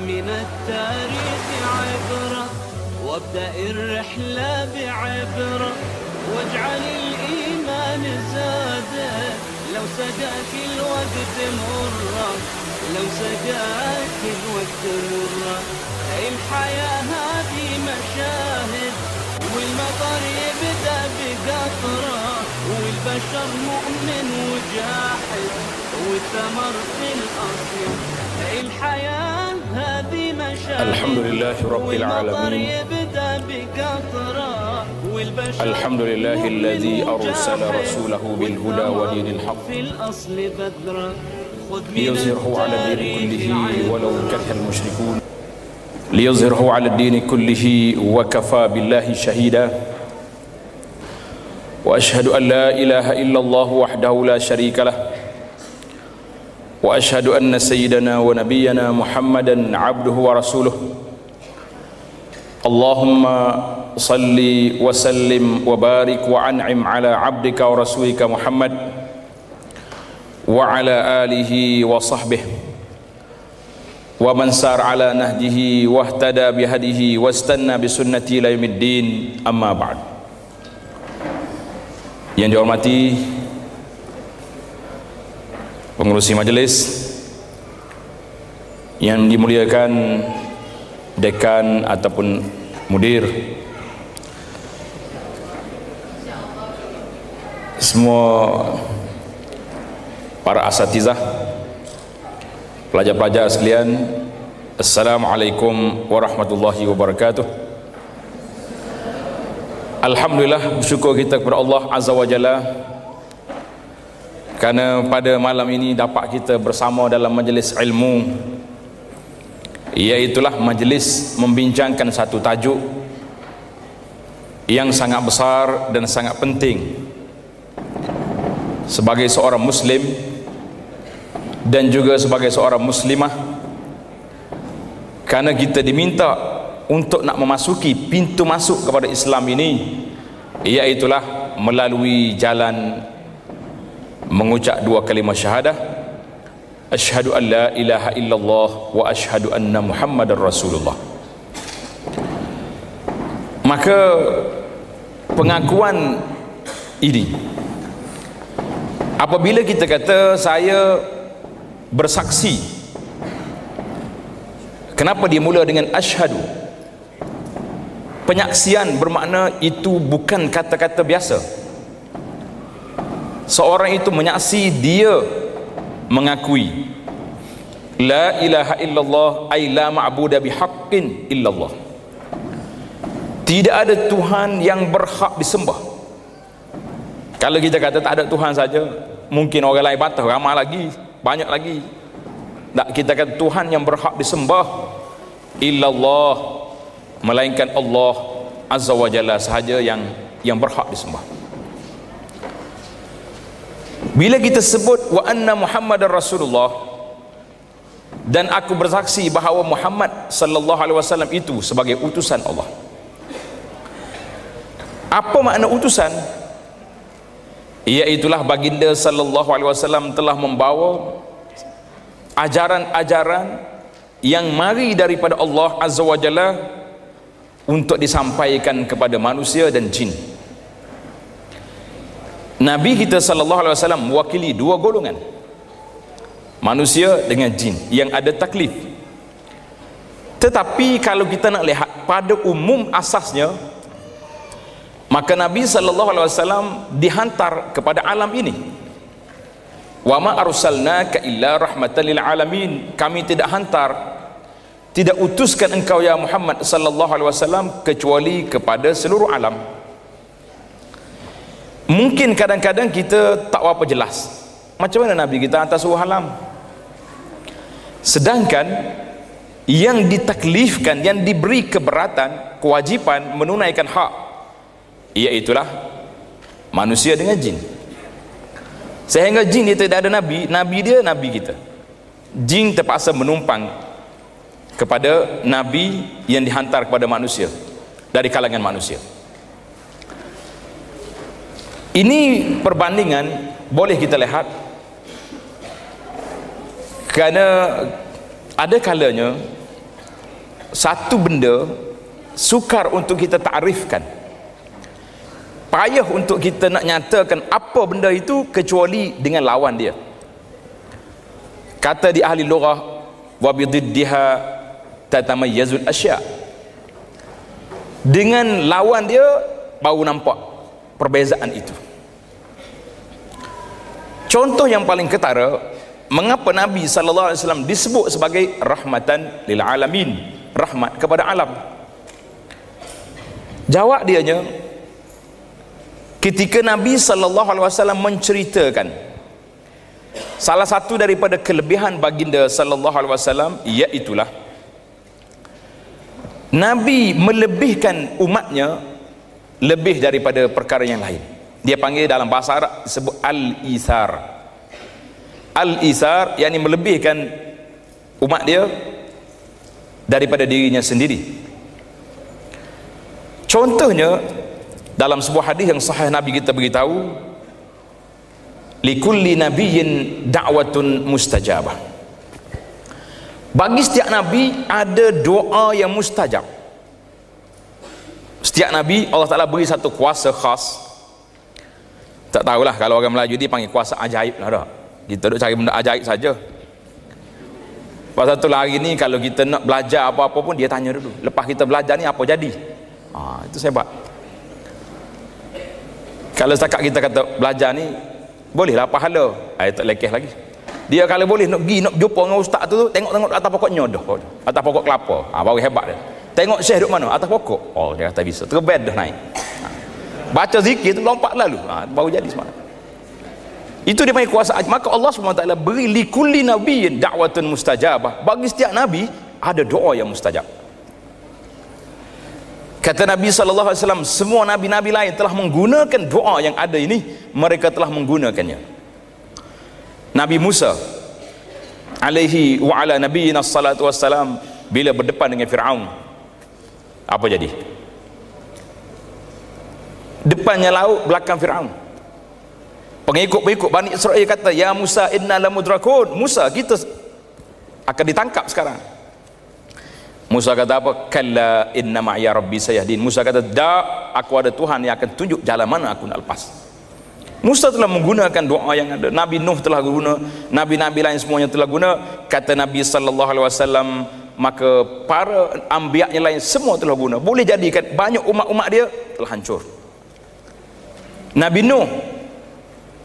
من التاريخ عبرة وابدأ الرحلة بعبرة واجعل الإيمان زادا لو سقاك الوقت مرة لو سقاك الوقت مرة الحياة هذه مشاهد والمطر يبدأ بقطرة والبشر مؤمن وجاحد والثمر في الأصل الحياة هذه مشاهد الحمد لله رب العالمين الحمد لله الذي أرسل رسوله بالهدى ودين الحق ليظهره على الدين كله ولو كره المشركون ليظهره على الدين كله وكفى بالله شهيدا وأشهد أن لا إله إلا الله وحده لا شريك له وأشهد أن سيدنا ونبينا محمدا عبده ورسوله اللهم صل وسلم وبارك وأنعم على عبدك ورسولك محمد وعلى آله وصحبه ومن سار على نهجه واهتدى بهديه واستنى بسنته إلى يوم الدين أما بعد. Yang dihormati pengurusi majelis, yang dimuliakan dekan ataupun mudir, semua para asatizah, pelajar-pelajar sekalian, Assalamualaikum warahmatullahi wabarakatuh. Alhamdulillah, bersyukur kita kepada Allah Azza wa Jalla kerana pada malam ini dapat kita bersama dalam majlis ilmu, iaitulah majlis membincangkan satu tajuk yang sangat besar dan sangat penting sebagai seorang muslim dan juga sebagai seorang muslimah, kerana kita diminta untuk nak memasuki pintu masuk kepada Islam ini, iaitulah melalui jalan mengucap dua kalimah syahadah, asyhadu an la ilaha illallah wa asyhadu anna muhammadar rasulullah. Maka pengakuan ini, apabila kita kata saya bersaksi, kenapa dimula dengan asyhadu? Penyaksian bermakna itu bukan kata-kata biasa. Seorang itu menyaksi, dia mengakui la ilaha illallah ay la ma'budu bihaqqin illallah, tidak ada Tuhan yang berhak disembah. Kalau kita kata tak ada Tuhan saja, mungkin orang lain bantah, ramai lagi, banyak lagi. Tak, kita kata Tuhan yang berhak disembah illallah, melainkan Allah Azza wa Jalla sahaja yang berhak disembah. Bila kita sebut wa anna Muhammadar Rasulullah, dan aku bersaksi bahawa Muhammad sallallahu alaihi wasallam itu sebagai utusan Allah. Apa makna utusan? Iaitulah baginda sallallahu alaihi wasallam telah membawa ajaran-ajaran yang mari daripada Allah Azza wa Jalla untuk disampaikan kepada manusia dan jin. Nabi kita sallallahu alaihi wasallam mewakili dua golongan, manusia dengan jin yang ada taklif. Tetapi kalau kita nak lihat pada umum asasnya, maka Nabi sallallahu alaihi wasallam dihantar kepada alam ini. Wa ma arsalnaka illa rahmatan lil alamin, kami tidak hantar, tidak utuskan engkau ya Muhammad sallallahu alaihi wasallam kecuali kepada seluruh alam. Mungkin kadang-kadang kita tak apa jelas macam mana Nabi kita hantar seluruh alam, sedangkan yang ditaklifkan, yang diberi keberatan, kewajipan menunaikan hak, iaitulah manusia dengan jin. Sehingga jin dia tidak ada nabi, nabi dia nabi kita. Jin terpaksa menumpang kepada nabi yang dihantar kepada manusia dari kalangan manusia. Ini perbandingan boleh kita lihat, kerana ada kalanya satu benda sukar untuk kita ta'rifkan, payah untuk kita nak nyatakan apa benda itu kecuali dengan lawan dia. Kata di ahli lughah, wa bididdiha tatamayyazul asya', dengan lawan dia baru nampak perbezaan itu. Contoh yang paling ketara, mengapa Nabi SAW disebut sebagai rahmatan lil alamin, rahmat kepada alam? Jawab dianya, ketika Nabi SAW menceritakan salah satu daripada kelebihan baginda SAW, iaitulah Nabi melebihkan umatnya lebih daripada perkara yang lain. Dia panggil dalam bahasa Arab disebut al-ithar. Al-ithar yakni melebihkan umat dia daripada dirinya sendiri. Contohnya dalam sebuah hadis yang sahih, Nabi kita beritahu, likulli nabiyyin da'watun mustajabah. Bagi setiap nabi ada doa yang mustajab. Setiap nabi Allah Ta'ala beri satu kuasa khas. Tak tahulah, kalau orang Melayu dia panggil kuasa ajaib lah dah. Kita duk cari benda ajaib saja. Pasal tu lah hari ni kalau kita nak belajar apa-apa pun dia tanya dulu, lepas kita belajar ni apa jadi? Itu sebab kalau setakat kita kata belajar ni bolehlah pahala, tak lekeh lagi. Dia kalau boleh nak pergi nak jumpa dengan ustaz tu, tengok atas pokok nyodoh, atas pokok kelapa, baru hebat dia. Tengok syekh duduk mana? Atas pokok. Dia kata bisa. Terbed dah naik. Baca zikir tu lompat lalu, baru jadi semalam. Itu dia panggil kuasa. Maka Allah SWT beri likulli nabiyyin da'watun mustajabah. Bagi setiap nabi ada doa yang mustajab. Kata Nabi SAW, semua nabi-nabi lain telah menggunakan doa yang ada ini, mereka telah menggunakannya. Nabi Musa alaihi wa ala nabiyina salatu wassalam, bila berdepan dengan Fir'aun, apa jadi? Depannya laut, belakang Fir'aun. Pengikut-pengikut Bani Israel kata, ya Musa inna lamudrakun, Musa kita akan ditangkap sekarang. Musa kata apa? Kalla inna ma'ya rabbi sayahdin. Musa kata, dak, aku ada Tuhan yang akan tunjuk jalan mana aku nak lepas. Musa telah menggunakan doa yang ada. Nabi Nuh telah guna, nabi-nabi lain semuanya telah guna. Kata Nabi SAW, maka para anbiya yang lain semua telah guna. Boleh jadikan banyak umat-umat dia telah hancur. Nabi Nuh,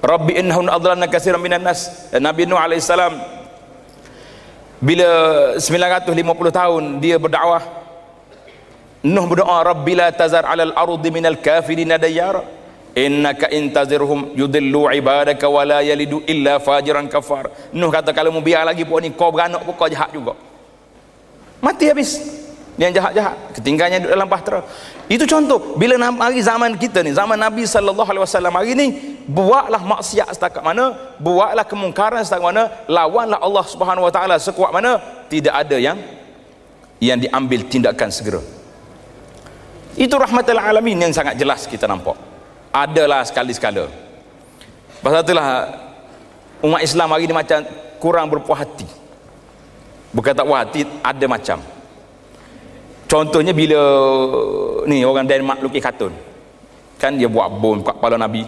Rabbi innahun adlalna katsiran minan nas. Nabi Nuh alaihissalam bila 950 tahun dia berdakwah, Nuh berdoa, Rabbi la tazar 'alal ardi minal kafirina dayyara innaka intazirhum yudillu ibadaka wa la yalidu illa fajiran kafar. Nuh kata, kalau mau biar lagi pun ni kau beranak pun kau jahat juga, mati habis. Yang jahat-jahat ketinggalannya duduk dalam bahtera. Itu contoh. Bila hari zaman kita ni, zaman Nabi SAW hari ni, buatlah maksiat setakat mana, buatlah kemungkaran setakat mana, lawanlah Allah Subhanahu Wa Taala sekuat mana, tidak ada yang diambil tindakan segera. Itu rahmatul alamin yang sangat jelas kita nampak. Adalah sekali-sekala. Pasal itulah umat Islam hari ni macam kurang berpuas hati. Bukan tak puas hati, ada macam. Contohnya bila ni orang Denmark lukis kartun, kan dia buat bom kat kepala Nabi.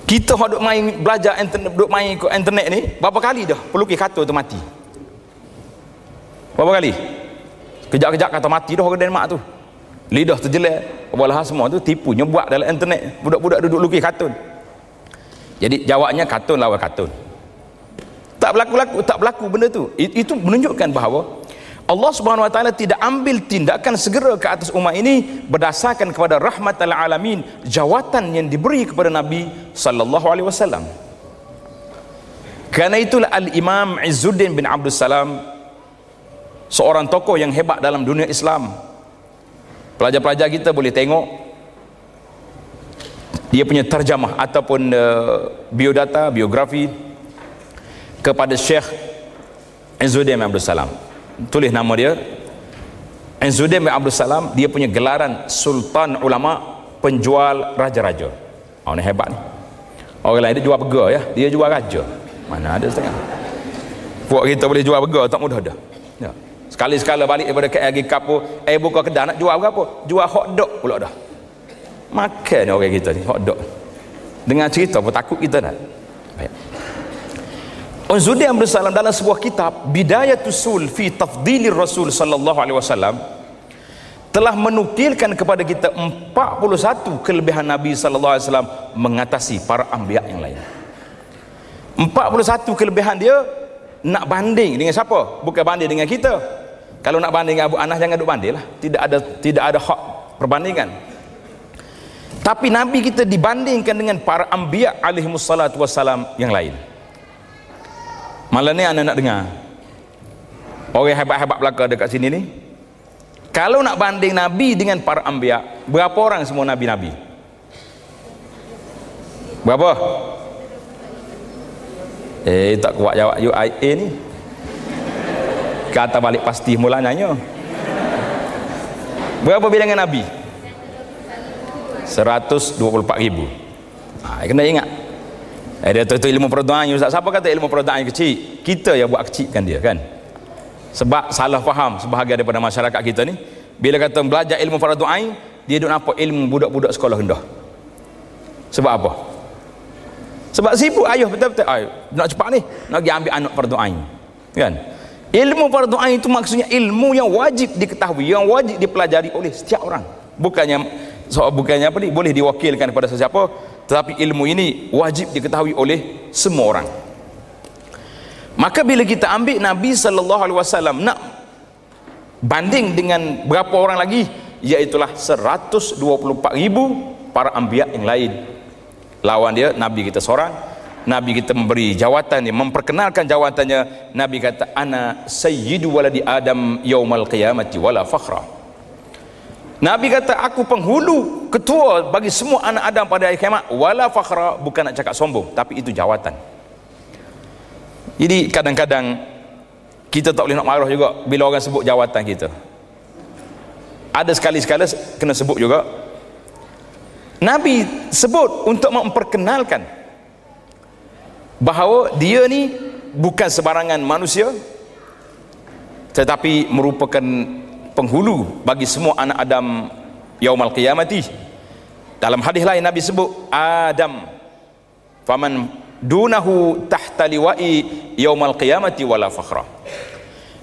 Kita duk main belajar internet, duk main ke internet ni, berapa kali dah pelukis kartun tu mati? Berapa kali? Kejap-kejap kata mati dah orang Denmark tu. Lidah terjelek, walah semua tu tipunya buat dalam internet. Budak-budak duduk lukis kartun. Jadi jawabnya kartun lawan kartun. Tak berlaku benda tu. Itu menunjukkan bahawa Allah Subhanahu Wa Taala tidak ambil tindakan segera ke atas umat ini berdasarkan kepada rahmatal alamin, jawatan yang diberi kepada Nabi sallallahu alaihi wasallam. Karena itulah Al-Imam Izzuddin bin Abdul Salam, seorang tokoh yang hebat dalam dunia Islam. Pelajar-pelajar kita boleh tengok dia punya terjemah ataupun biodata, biografi kepada Syekh Izzuddin bin Abdul Salam. Tulis nama dia Izzuddin bin Abdul Salam. Dia punya gelaran Sultan Ulama, penjual raja-raja. Ini hebat ni. Orang lain dia jual burger ya, dia jual raja. Mana ada setengah. Puak kita boleh jual burger tak mudah dah ya. Sekali-sekala balik daripada KL Kapo, buka kedai nak jual apa? Jual hotdog pula dah. Makan orang kita ni hotdog. Dengar cerita pun takut kita nak. Baik. Uzzuddin bersalam dalam sebuah kitab Bidayatus Sul fi Tafdilir Rasul sallallahu alaihi wasallam telah menukilkan kepada kita 41 kelebihan Nabi sallallahu alaihi wasallam mengatasi para anbiya yang lain. 41 kelebihan dia nak banding dengan siapa? Bukan banding dengan kita. Kalau nak banding dengan Abu Anas jangan duk banding lah. Tidak ada hak perbandingan. Tapi Nabi kita dibandingkan dengan para anbiya alaihi wassalatu wassalam yang lain. Malam ni anda nak dengar orang hebat-hebat belaka dekat sini ni, kalau nak banding Nabi dengan para anbiya, berapa orang semua Nabi-Nabi? Berapa? Tak kuat jawab UIA ni. Kata balik pasti mulanya. Berapa bilangan Nabi? 124,000. Kena ingat. Dia tu ilmu perdoaan. Ustaz, siapa kata ilmu perdoaan kecil? Kita yang buat kecilkan dia kan. Sebab salah faham sebahagian daripada masyarakat kita ni, bila kata belajar ilmu fardu ain, dia duk nampak ilmu budak-budak sekolah rendah. Sebab apa? Sebab sibuk ayuh betul-betul. Nak cepat ni, nak pergi ambil anak fardu ain. Kan? Ilmu fardu ain itu maksudnya ilmu yang wajib diketahui, yang wajib dipelajari oleh setiap orang. Bukannya apa ni, boleh diwakilkan kepada sesiapa, tetapi ilmu ini wajib diketahui oleh semua orang. Maka bila kita ambil Nabi sallallahu alaihi wasallam nak banding dengan berapa orang lagi, iaitulah 124,000 para anbiya yang lain. Lawan dia Nabi kita seorang. Nabi kita memberi jawatannya, memperkenalkan jawatannya. Nabi kata, ana sayyidu waladi Adam yaumal qiyamati wala fakhra. Nabi kata, aku penghulu, ketua bagi semua anak Adam pada hari kiamat, wala fakhra, bukan nak cakap sombong, tapi itu jawatan. Jadi kadang-kadang kita tak boleh nak marah juga bila orang sebut jawatan kita. Ada sekali-sekala kena sebut juga. Nabi sebut untuk memperkenalkan bahawa dia ni bukan sebarangan manusia, tetapi merupakan penghulu bagi semua anak Adam yaumal qiyamati. Dalam hadis lain Nabi sebut Adam faman dunahu tahta liwa'i yaumal qiyamati wala fakhra.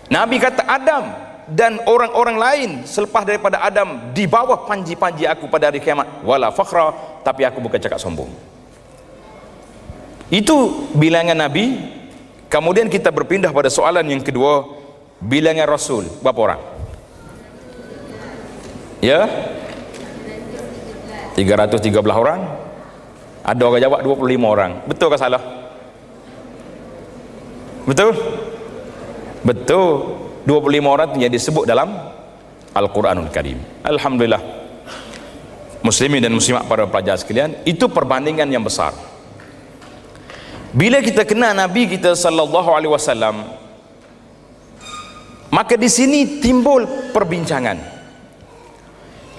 Nabi kata Adam dan orang-orang lain selepas daripada Adam di bawah panji-panji aku pada hari kiamat, wala fakhra, tapi aku bukan cakap sombong. Itu bilangan Nabi. Kemudian kita berpindah pada soalan yang kedua, bilangan Rasul berapa orang? Ya, 313 orang. Ada orang jawab 25 orang. Betul ke salah? Betul? Betul. 25 orang itu yang disebut dalam Al-Quranul Karim. Alhamdulillah, muslimin dan muslimat para pelajar sekalian, itu perbandingan yang besar. Bila kita kenal Nabi kita sallallahu alaihi wasallam, maka di sini timbul perbincangan.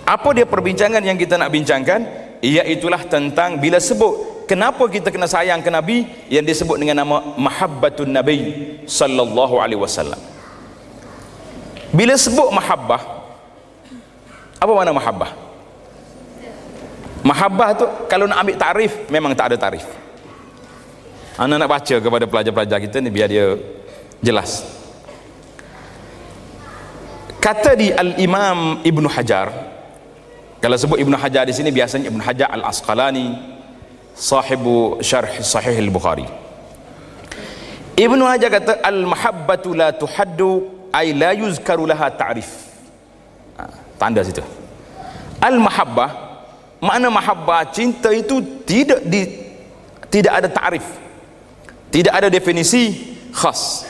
Apa dia perbincangan yang kita nak bincangkan? Iaitulah tentang bila sebut kenapa kita kena sayang ke Nabi, yang disebut dengan nama mahabbatun Nabi sallallahu alaihi wasallam. Bila sebut mahabbah, apa makna mahabbah? Mahabbah tu kalau nak ambil takrif memang tak ada takrif. Ana nak baca kepada pelajar-pelajar kita ni biar dia jelas. Kata di Al-Imam Ibnu Hajar, kalau sebut Ibnu Hajar di sini biasanya Ibnu Hajar Al-Asqalani, sahibu syarh Sahih Al-Bukhari. Ibnu Hajar kata al-mahabbatu la tuhaddu ay la yuzkaru laha ta'rif. Tanda situ. Al-mahabbah, makna mahabbah, cinta itu tidak ada ta'rif, tidak ada definisi khas.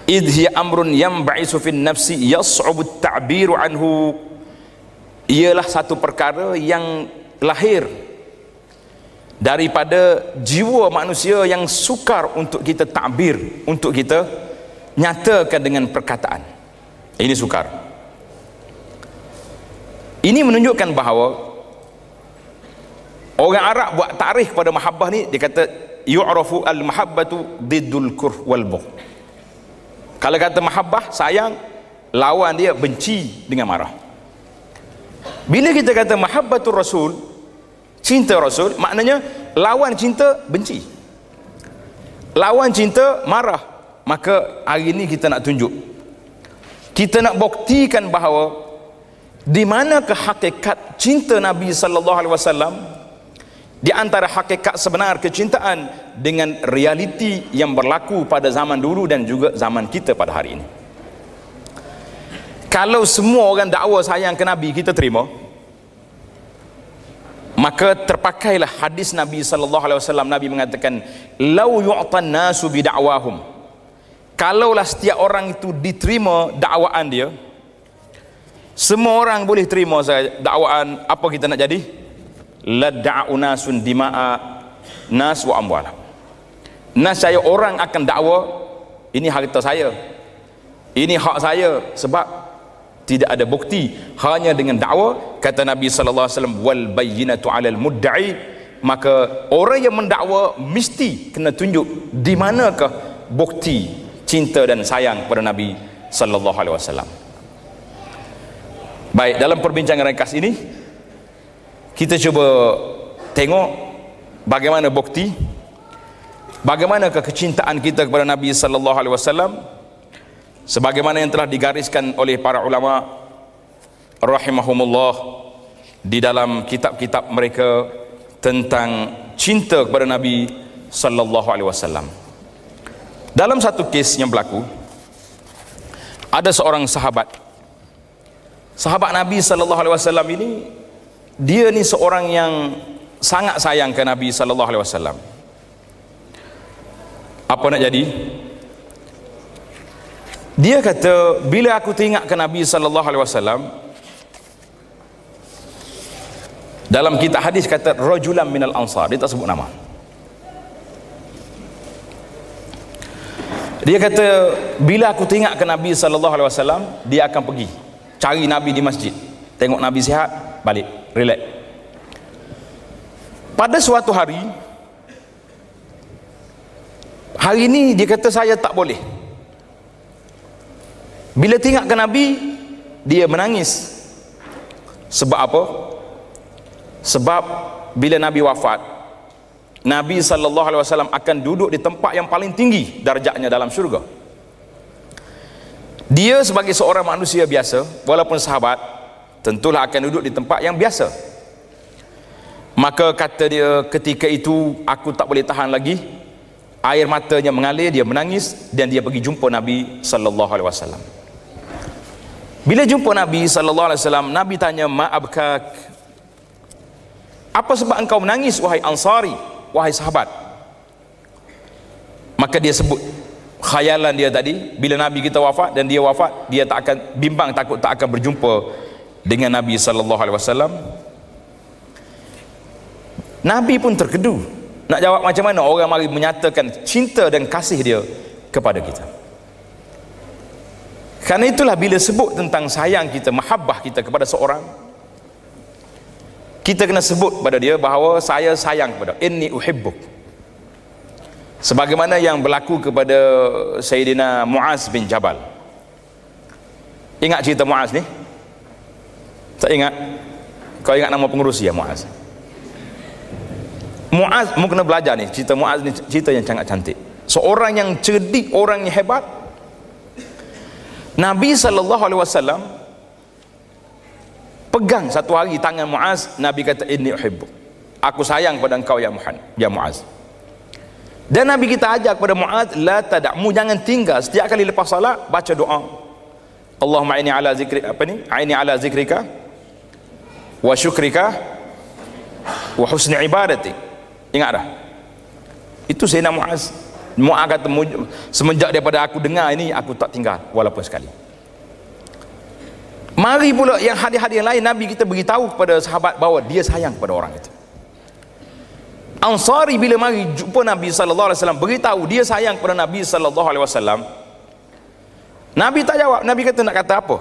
Idh hiya amrun yanba'isu fin nafsi yas'ubu at-ta'biru anhu. Ialah satu perkara yang lahir daripada jiwa manusia yang sukar untuk kita takbir, untuk kita nyatakan dengan perkataan. Ini sukar. Ini menunjukkan bahawa orang Arab buat takrif pada mahabbah ni, dia kata yu'rafu al-mahabbatu diddul kurh wal bugh. Kalau kata mahabbah, sayang, lawan dia benci dengan marah. Bila kita kata mahabbatur Rasul, cinta Rasul, maknanya lawan cinta benci, lawan cinta marah. Maka hari ini kita nak tunjuk, kita nak buktikan bahawa di manakah hakikat cinta Nabi sallallahu alaihi wasallam, di antara hakikat sebenar kecintaan dengan realiti yang berlaku pada zaman dulu dan juga zaman kita pada hari ini. Kalau semua orang dakwa sayang ke Nabi kita terima, maka terpakailah hadis Nabi sallallahu alaihi wasallam. Nabi mengatakan, "Lau yu'tan nasu bi da'wahum." Kalaulah setiap orang itu diterima dakwaan dia, semua orang boleh terima saya dakwaan, apa kita nak jadi? Ladda'u nasun dima'a nas wa amwala. Nas saya orang akan dakwa, ini harta saya, ini hak saya, sebab tidak ada bukti, hanya dengan dakwa. Kata Nabi sallallahu alaihi wasallam, wal bayyinatu 'alal mudda'i. Maka orang yang mendakwa mesti kena tunjuk di manakah bukti cinta dan sayang kepada Nabi sallallahu alaihi wasallam. Baik, dalam perbincangan ringkas ini kita cuba tengok bagaimana bukti, bagaimana kecintaan kita kepada Nabi sallallahu alaihi wasallam sebagaimana yang telah digariskan oleh para ulama rahimahumullah di dalam kitab-kitab mereka tentang cinta kepada Nabi sallallahu alaihi wasallam. Dalam satu kes yang berlaku, ada seorang sahabat Nabi sallallahu alaihi wasallam ini, dia ni seorang yang sangat sayang ke Nabi sallallahu alaihi wasallam. Apa nak jadi? Dia kata, bila aku teringat ke Nabi sallallahu alaihi wasallam, dalam kitab hadis kata rajulan minal ansar, dia tak sebut nama. Dia kata, bila aku teringat ke Nabi sallallahu alaihi wasallam, dia akan pergi cari Nabi di masjid, tengok Nabi sihat, balik relax. Pada suatu hari ini dia kata, saya tak boleh. Bila tengok ke Nabi, dia menangis. Sebab apa? Sebab bila Nabi wafat, Nabi sallallahu alaihi wasallam akan duduk di tempat yang paling tinggi darjatnya dalam syurga. Dia sebagai seorang manusia biasa, walaupun sahabat, tentulah akan duduk di tempat yang biasa. Maka kata dia, ketika itu aku tak boleh tahan lagi, air matanya mengalir, dia menangis dan dia pergi jumpa Nabi sallallahu alaihi wasallam. Bila jumpa Nabi sallallahu alaihi wasallam, Nabi tanya, "Ma'abkak?" Apa sebab engkau menangis wahai Ansari, wahai sahabat? Maka dia sebut khayalan dia tadi, bila Nabi kita wafat dan dia wafat, dia tak akan bimbang, takut tak akan berjumpa dengan Nabi sallallahu alaihi wasallam. Nabi pun terkedu, nak jawab macam mana orang mari menyatakan cinta dan kasih dia kepada kita. Karena itulah bila sebut tentang sayang kita, mahabbah kita kepada seorang, kita kena sebut pada dia bahawa saya sayang kepada, inni uhibbuk. Sebagaimana yang berlaku kepada Sayyidina Muaz bin Jabal. Ingat cerita Muaz ni? Tak ingat? Kau ingat nama pengurus ya, Muaz? Muaz, mu kena belajar ni, cerita Muaz ni cerita yang sangat cantik. Seorang yang cerdik, orang yang hebat. Nabi sallallahu alaihi wasallam pegang satu hari tangan Muaz, Nabi kata, inni uhibbuk. Aku sayang pada engkau ya Muhammad, ya Muaz. Dan Nabi kita ajak kepada Muaz, la tada'mu, jangan tinggal setiap kali lepas salat baca doa. Allahumma aini ala zikri, apa ni? Aini ala zikrika wa syukrika wa husni ibadati. Ingat dah? Itu Sayyidina Muaz. Muaz kata, semenjak daripada aku dengar ini, aku tak tinggal walaupun sekali. Mari pula yang hadis-hadis yang lain, Nabi kita beritahu kepada sahabat bahawa dia sayang kepada orang itu. Ansari bila mari jumpa Nabi sallallahu alaihi wasallam, beritahu dia sayang kepada Nabi sallallahu alaihi wasallam. Nabi tak jawab. Nabi kata, nak kata apa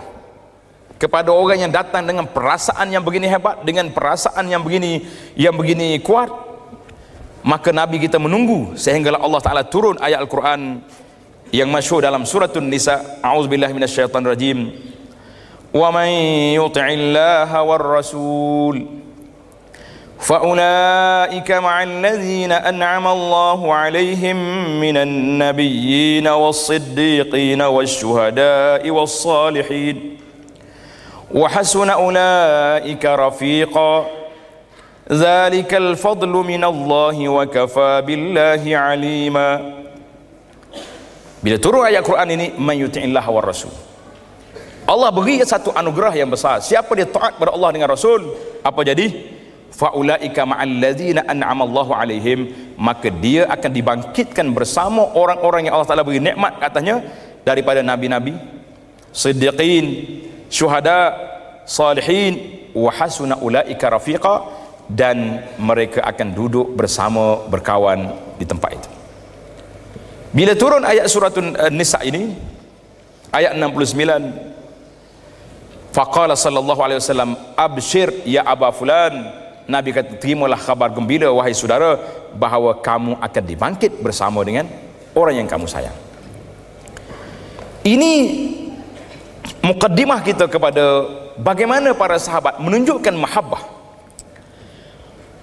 kepada orang yang datang dengan perasaan yang begini hebat, dengan perasaan yang begini kuat? Maka Nabi kita menunggu sehinggalah Allah Taala turun ayat Al-Quran, yang masyhur dalam suratul Nisa, a'udzubillahi minasyaitonir rajim, wa man yuti'illaha war rasul فَأُولَئِكَ مَعَ الَّذِينَ أَنْعَمَ اللَّهُ عَلَيْهِمْ مِنَ النَّبِيِّينَ وَالصِّدِّيقِينَ وَالشُّهَدَاءِ وَالصَّالِحِينَ وَحَسُنَ أُولَئِكَ رَفِيقًا ذَلِكَ الْفَضْلُ مِنَ اللَّهِ وَكَفَى بِاللَّهِ عَلِيمًا. Bila turun ayat Quran ini, man yuti'illaha war rasul, Allah beri satu anugerah yang besar. Siapa dia taat kepada Allah dengan Rasul, apa jadi? Faulaika ma'al ladzina an'ama Allahu alaihim, maka dia akan dibangkitkan bersama orang-orang yang Allah Taala beri nikmat katanya daripada nabi-nabi, siddiqin, syuhada, salihin, wa hasuna ulaika rafiqa, dan mereka akan duduk bersama berkawan di tempat itu. Bila turun ayat suratul Nisa ini, ayat 69, faqala sallallahu alaihi wasallam abshir ya aba fulan, Nabi kata, terimalah khabar gembira wahai saudara, bahawa kamu akan dibangkit bersama dengan orang yang kamu sayang. Ini mukaddimah kita kepada bagaimana para sahabat menunjukkan mahabbah,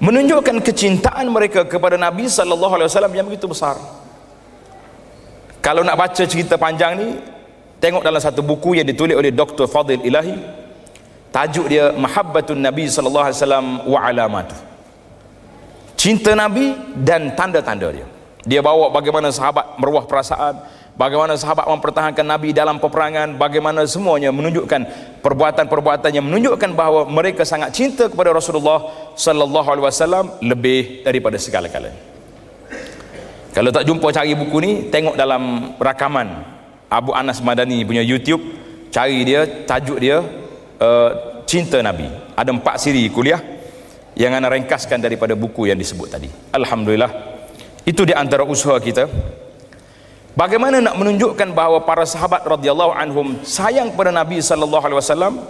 menunjukkan kecintaan mereka kepada Nabi sallallahu alaihi wasallam yang begitu besar. Kalau nak baca cerita panjang ni, tengok dalam satu buku yang ditulis oleh Dr. Fadil Ilahi. Tajuk dia Mahabbatun Nabi sallallahu alaihi wasallam wa alamatuh. Cinta Nabi dan tanda-tanda dia. Dia bawa bagaimana sahabat meruah perasaan, bagaimana sahabat mempertahankan Nabi dalam peperangan, bagaimana semuanya menunjukkan perbuatan-perbuatan yang menunjukkan bahawa mereka sangat cinta kepada Rasulullah sallallahu alaihi wasallam lebih daripada segala-galanya. Kalau tak jumpa cari buku ni, tengok dalam rakaman Abu Anas Madani punya YouTube, cari dia, tajuk dia Cinta Nabi. Ada 4 siri kuliah yang ana ringkaskan daripada buku yang disebut tadi. Alhamdulillah, itu di antara usaha kita bagaimana nak menunjukkan bahawa para sahabat radhiyallahu anhum sayang kepada Nabi sallallahu alaihi wasallam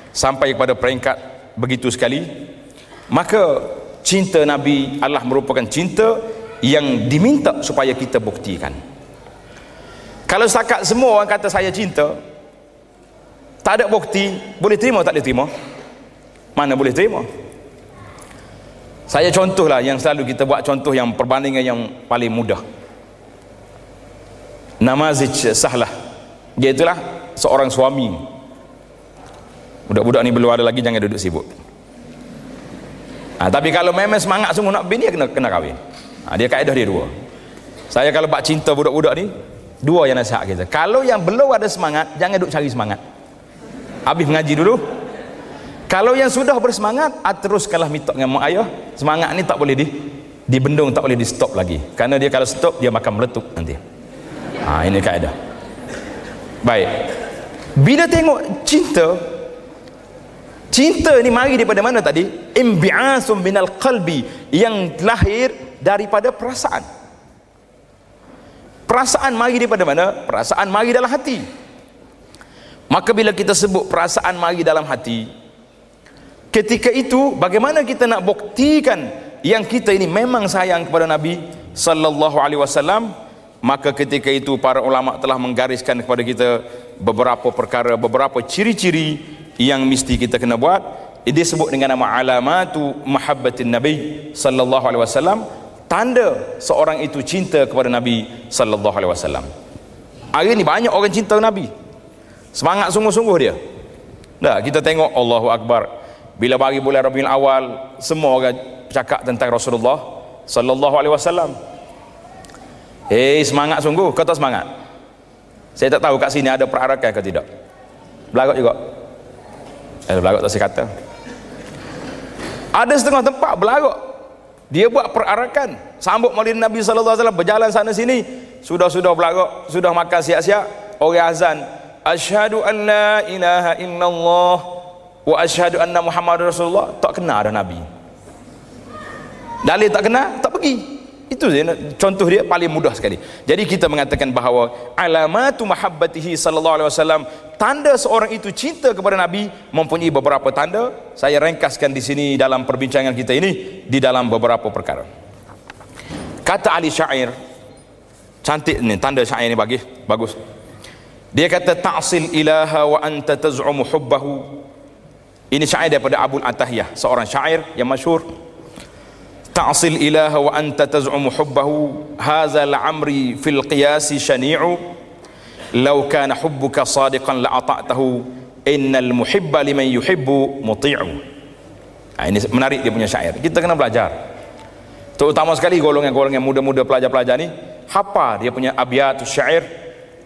sampai kepada peringkat begitu sekali. Maka cinta Nabi adalah merupakan cinta yang diminta supaya kita buktikan. Kalau setakat semua orang kata saya cinta, tak ada bukti, boleh terima tak boleh terima? Mana boleh terima? Saya contohlah yang selalu kita buat contoh yang perbandingan yang paling mudah. Namazij Sahlah, dia itulah seorang suami. Budak-budak ni belum ada lagi, jangan duduk sibuk. Tapi kalau memang semangat sungguh nak bini, dia kena kahwin. Dia kaedah dia dua. Saya kalau bak cinta budak-budak ni, dua yang nasihat kita. Kalau yang belum ada semangat, jangan duduk cari semangat. Habis mengaji dulu. Kalau yang sudah bersemangat, teruskanlah minta dengan mak ayah. Semangat ni tak boleh dibendung, tak boleh di stop lagi. Kerana dia kalau stop, dia makan meletup nanti. Ini kaedah. Baik. Bila tengok cinta ni mari daripada mana tadi? Imbi'asum minal qalbi, yang lahir daripada perasaan. Perasaan mari daripada mana? Perasaan mari dalam hati. Maka bila kita sebut perasaan mari dalam hati, ketika itu bagaimana kita nak buktikan yang kita ini memang sayang kepada Nabi sallallahu alaihi wasallam? Maka ketika itu para ulama telah menggariskan kepada kita beberapa perkara, beberapa ciri-ciri yang mesti kita kena buat. Ini disebut dengan nama alamatu mahabbatin Nabi sallallahu alaihi wasallam, tanda seorang itu cinta kepada Nabi sallallahu alaihi wasallam. Hari ini banyak orang cinta Nabi, semangat sungguh-sungguh dia. Kita tengok Allahu Akbar, bila bagi bulan Rabiul Awal, semua orang cakap tentang Rasulullah sallallahu alaihi wasallam. Semangat sungguh. Kau tak semangat? Saya tak tahu kat sini ada perarakan ke tidak. Belagot juga. Belagot tak saya kata. Ada setengah tempat belagot, dia buat perarakan sambut maulid Nabi sallallahu alaihi wasallam, berjalan sana sini, sudah belagot, sudah makan siap-siap, orang azan, asyhadu an la ilaha illallah wa asyhadu anna Muhammadar Rasulullah, tak kena ada Nabi. Dalil tak kena, tak pergi. Itu contoh dia paling mudah sekali. Jadi kita mengatakan bahawa alamatu mahabbatihi sallallahu alaihi wasallam, tanda seorang itu cinta kepada Nabi mempunyai beberapa tanda. Saya ringkaskan di sini dalam perbincangan kita ini di dalam beberapa perkara. Kata ahli syair, cantik ni tanda syair ni bagus. Dia kata ta'sil ilaha wa anta taz'umu hubbahu. Ini syair daripada Abul Atahiyah, seorang syair yang masyhur. Ta'sil ilaha wa anta taz'umu hubbahu, hadza la'amri fil qiyasi syani'u, law kana hubbuka sadiqan la'ata'tahu, innal muhibba liman yuhibbu muti'u. Ini menarik dia punya syair. Kita kena belajar, terutama sekali golongan-golongan muda-muda pelajar-pelajar ni, hafal dia punya abiyat syair.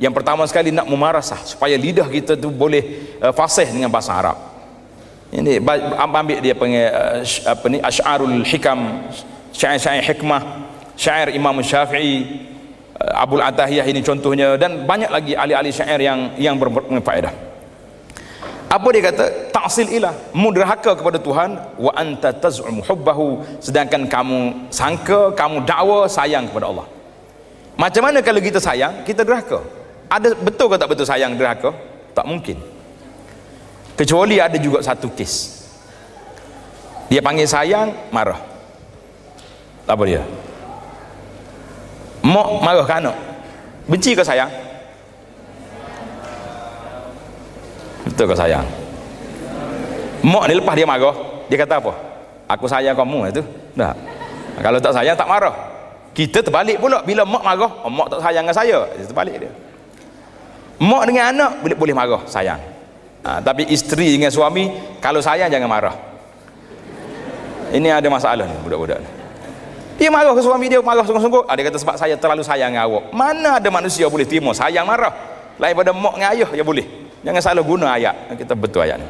Yang pertama sekali nak memarasah supaya lidah kita tu boleh fasih dengan bahasa Arab. Ini ambil dia panggil apa ni, asy'arul hikam, syair-syair hikmah, syair Imam Syafi'i, Abul Atahiyah ini contohnya, dan banyak lagi ahli-ahli syair yang berfaedah. Apa dia kata? Ta'sil ilah, mudrahaka kepada Tuhan, wa anta taz'um hubbahu, sedangkan kamu sangka, kamu dakwa sayang kepada Allah. Macam mana kalau kita sayang, kita derhaka? Ada betul ke tak betul sayang derhaka? Tak mungkin. Kecuali ada juga satu kes, dia panggil sayang, marah. Apa dia? Mak marah ke anak? Benci ke sayang? Betul ke sayang? Mak ni lepas dia marah, dia kata apa? Aku sayang kamu, itu tak. Kalau tak sayang tak marah. Kita terbalik pula, bila mak marah, mak tak sayang dengan saya, terbalik dia. Mak dengan anak boleh marah, sayang. Tapi isteri dengan suami, kalau sayang jangan marah. Ini ada masalah ni budak-budak ni. Dia marah ke suami dia, marah sungguh-sungguh. Dia kata sebab saya terlalu sayang dengan awak. Mana ada manusia boleh terima sayang marah? Lain pada mak dengan ayah dia boleh. Jangan salah guna ayat. Kita betul ayat ni.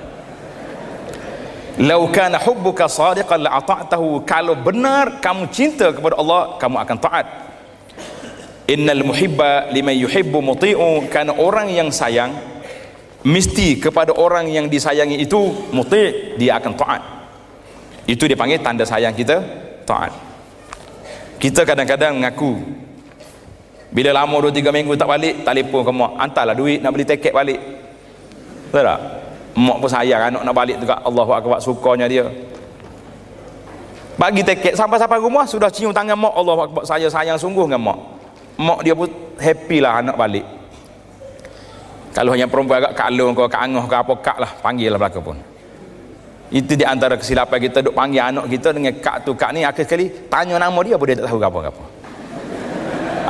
Lau kana hubbuka sadiqan la ata'tahu, kalau benar kamu cinta kepada Allah, kamu akan taat. Innal muhibba liman yuhibbu muti'u, karena orang yang sayang mesti kepada orang yang disayangi itu muti', dia akan taat. Itu dipanggil tanda sayang kita, taat. Kita kadang-kadang mengaku bila lama 2-3 minggu tak balik, telefon ke mak, hantarlah duit nak beli tiket balik. Betul tak? Mak pun sayang anak nak balik juga. Allahu akbar, sukanya dia bagi tiket, sampai-sampai rumah sudah cium tangan mak. Allahu akbar, saya sayang sungguh dengan mak. Mak dia pun happy lah anak balik. Kalau hanya perempuan agak kalung ke kangoh ke apa, kak lah, panggil lah belaka pun. Itu di antara kesilapan kita, duk panggil anak kita dengan kak tu kak ni, akhir sekali tanya nama dia pun dia tak tahu apa-apa.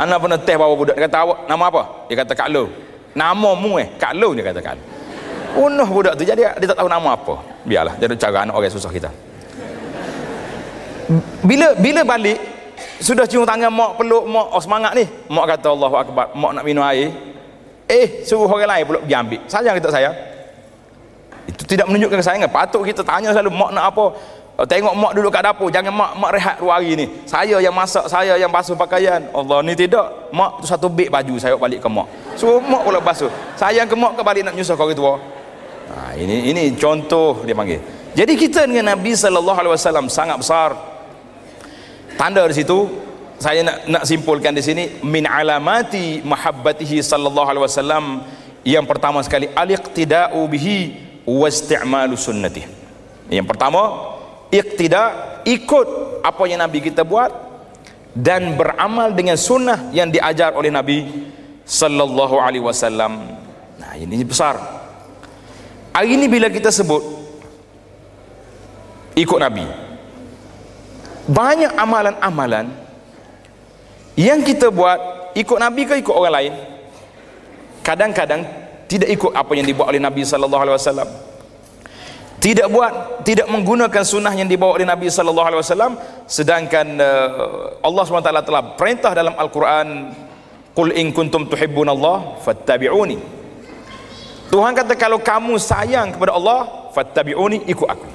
Anak pernah teh bawa budak, dia kata awak nama apa? Dia kata Kak Lo. Namamu Kak Lo, dia kata Kak Lo. Unuh budak tu, jadi dia tak tahu nama apa. Biarlah, jadi cara anak orang susah kita. Bila balik sudah cium tangan mak, peluk mak, oh semangat ni. Mak kata Allahu akbar, mak nak minum air, suruh orang lain pula pergi ambil. Sayang kita sayang? Itu tidak menunjukkan kesayangan. Patut kita tanya selalu mak nak apa. Tengok mak duduk kat dapur, jangan mak rehat 2 hari ni, saya yang masak, saya yang basuh pakaian. Allah ni tidak, mak tu satu beg baju saya balik ke mak, suruh mak pula basuh. Sayang ke mak ke balik nak menyusah kau tua. Ini contoh dia panggil. Jadi kita dengan Nabi SAW sangat besar. Tanda di situ saya nak simpulkan di sini, min alamati mahabbatihi sallallahu alaihi wasallam, yang pertama sekali al-iqtida'u bihi wa isti'malu sunnatih. Yang pertama, iqtida, ikut apa yang Nabi kita buat dan beramal dengan sunnah yang diajar oleh Nabi sallallahu alaihi wasallam. Nah, ini besar. Hari ini bila kita sebut ikut Nabi, banyak amalan-amalan yang kita buat ikut Nabi ke ikut orang lain, kadang-kadang tidak ikut apa yang dibuat oleh Nabi sallallahu alaihi wasallam. Tidak menggunakan sunnah yang dibawa oleh Nabi sallallahu alaihi wasallam, sedangkan Allah SWT telah perintah dalam Al-Quran, qul in kuntum tuhibbunallah fattabi'uni. Tuhan kata kalau kamu sayang kepada Allah, fattabi'uni, ikut aku.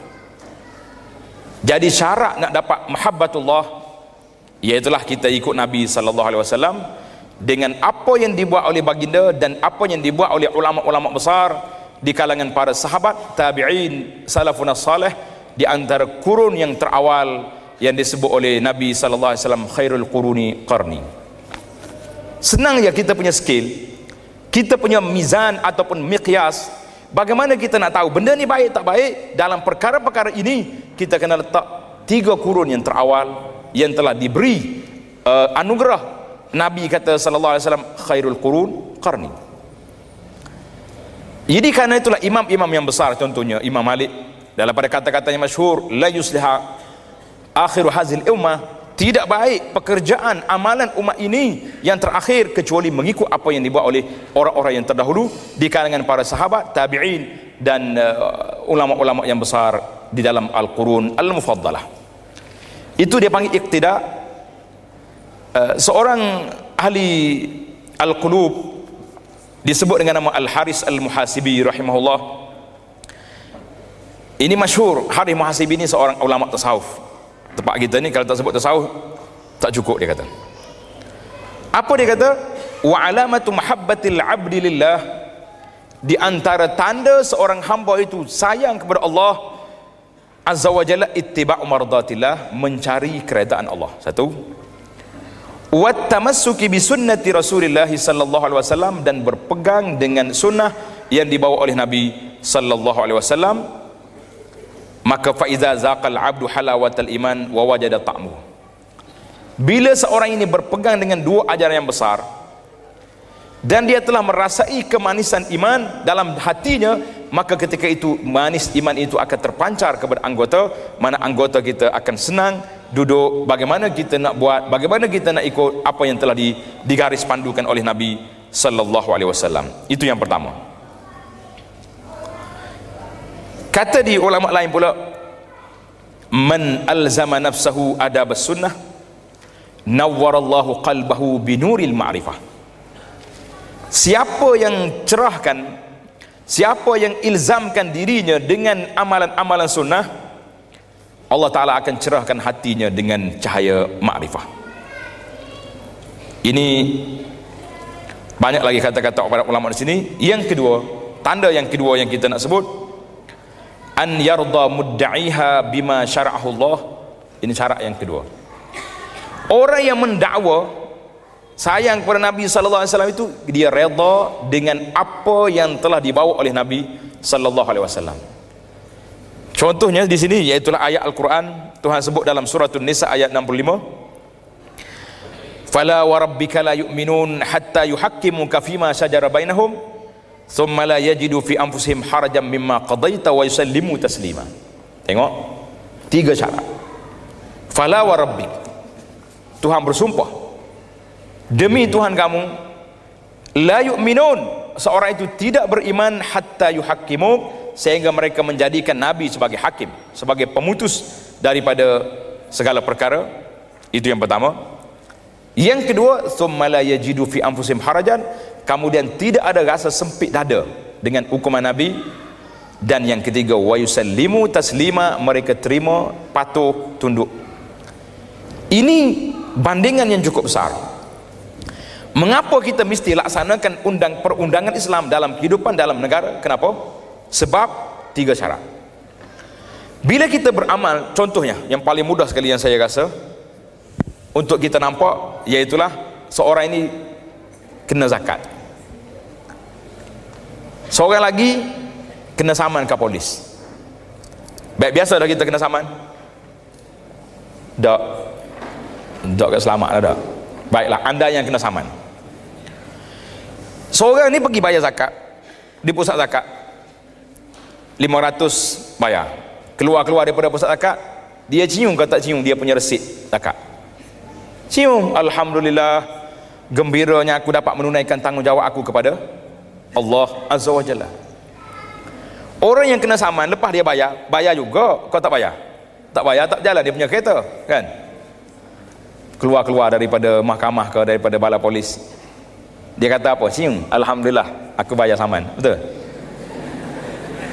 Jadi syarat nak dapat mahabbatullah, iaitulah kita ikut Nabi sallallahu alaihi wasallam dengan apa yang dibuat oleh baginda dan apa yang dibuat oleh ulama-ulama besar di kalangan para sahabat, tabi'in, salafun salih, di antara kurun yang terawal yang disebut oleh Nabi sallallahu alaihi wasallam, khairul quruni qarni. Senang ya kita punya skill, kita punya mizan ataupun miqyas. Bagaimana kita nak tahu benda ni baik tak baik? Dalam perkara-perkara ini kita kena letak 3 kurun yang terawal yang telah diberi anugerah Nabi kata sallallahu alaihi wasallam, khairul qurun qarni. Jadi karena itulah imam-imam yang besar, contohnya Imam Malik, dalam pada kata-katanya masyhur, la yusliha akhiru hazil ummah, tidak baik pekerjaan amalan umat ini yang terakhir kecuali mengikut apa yang dibuat oleh orang-orang yang terdahulu di kalangan para sahabat, tabi'in, dan ulama-ulama yang besar di dalam al-qurun al-mufaddalah. Itu dia panggil iqtida. Seorang ahli al-qulub disebut dengan nama Al-Haris Al-Muhasibi rahimahullah. Ini masyhur. Haris Muhasibi ini seorang ulama tasawuf. Tempat kita ni kalau tak sebut tasawuf tak cukup, dia kata. Apa dia kata? Wa alamatu mahabbatil abdi lillah, di antara tanda seorang hamba itu sayang kepada Allah azza wa jalla, ittiba'u mardatillah, mencari keredaan Allah. Satu. Wa tamassuki bi sunnati Rasulillah sallallahu alaihi wasallam, dan berpegang dengan sunnah yang dibawa oleh Nabi sallallahu alaihi wasallam. Maka fa idza zaqal abdu halawatal iman wa wajada ta'mu, bila seorang ini berpegang dengan dua ajaran yang besar dan dia telah merasai kemanisan iman dalam hatinya, maka ketika itu manis iman itu akan terpancar kepada anggota, mana anggota kita akan senang duduk, bagaimana kita nak buat, bagaimana kita nak ikut apa yang telah digaris pandukan oleh Nabi sallallahu alaihi wasallam. Itu yang pertama. Kata di ulama lain pula, man alzama nafsahu adab sunnah nawwarallahu qalbahu binuril ma'rifah. Siapa yang cerahkan, siapa yang ilzamkan dirinya dengan amalan-amalan sunnah, Allah Ta'ala akan cerahkan hatinya dengan cahaya ma'rifah. Ini banyak lagi kata-kata para ulama di sini. Yang kedua, tanda yang kedua yang kita nak sebut, an yarda mudda'iha bima syara'ahu Allah. Ini syarat yang kedua. Orang yang mendakwa sayang kepada Nabi sallallahu alaihi wasallam itu, dia redha dengan apa yang telah dibawa oleh Nabi sallallahu alaihi wasallam. Contohnya di sini iaitulah ayat Al-Quran. Tuhan sebut dalam surah An-Nisa ayat 65, fala wa rabbika la yu'minun hatta yuhakkimuka fima syajara bainahum thumma la yajidu fi anfusihim harajan mimma qadaita wa yusallimu taslima. Tengok, tiga syarat. Fala wa rabbik, Tuhan bersumpah demi Tuhan kamu, la yu'minun, seorang itu tidak beriman, hatta yuhakkimu, sehingga mereka menjadikan Nabi sebagai hakim, sebagai pemutus daripada segala perkara. Itu yang pertama. Yang kedua, thumma la yajidu fi anfusihim harajan, kemudian tidak ada rasa sempit dada dengan hukuman Nabi. Dan yang ketiga, wa yusallimu taslima, mereka terima, patuh, tunduk. Ini bandingan yang cukup besar. Mengapa kita mesti laksanakan perundangan Islam dalam kehidupan dalam negara? Kenapa? Sebab tiga syarat. Bila kita beramal, contohnya yang paling mudah sekali yang saya rasa untuk kita nampak, iaitulah seorang ini kena zakat, seorang lagi kena saman ke polis. Baik, biasa dah kita kena saman? Tak ke selamat dah. Baiklah, anda yang kena saman. Seorang ni pergi bayar zakat di pusat zakat, 500 bayar. Keluar daripada pusat zakat, dia cium ke tak cium dia punya resit zakat? Cium. Alhamdulillah, gembiranya aku dapat menunaikan tanggungjawab aku kepada Allah Azza wa Jalla. Orang yang kena saman, lepas dia bayar juga. Kau tak bayar? Tak bayar, tak jalan dia punya kereta, kan? Keluar daripada mahkamah ke daripada balai polis, dia kata apa? Cium. Alhamdulillah, aku bayar saman. Betul?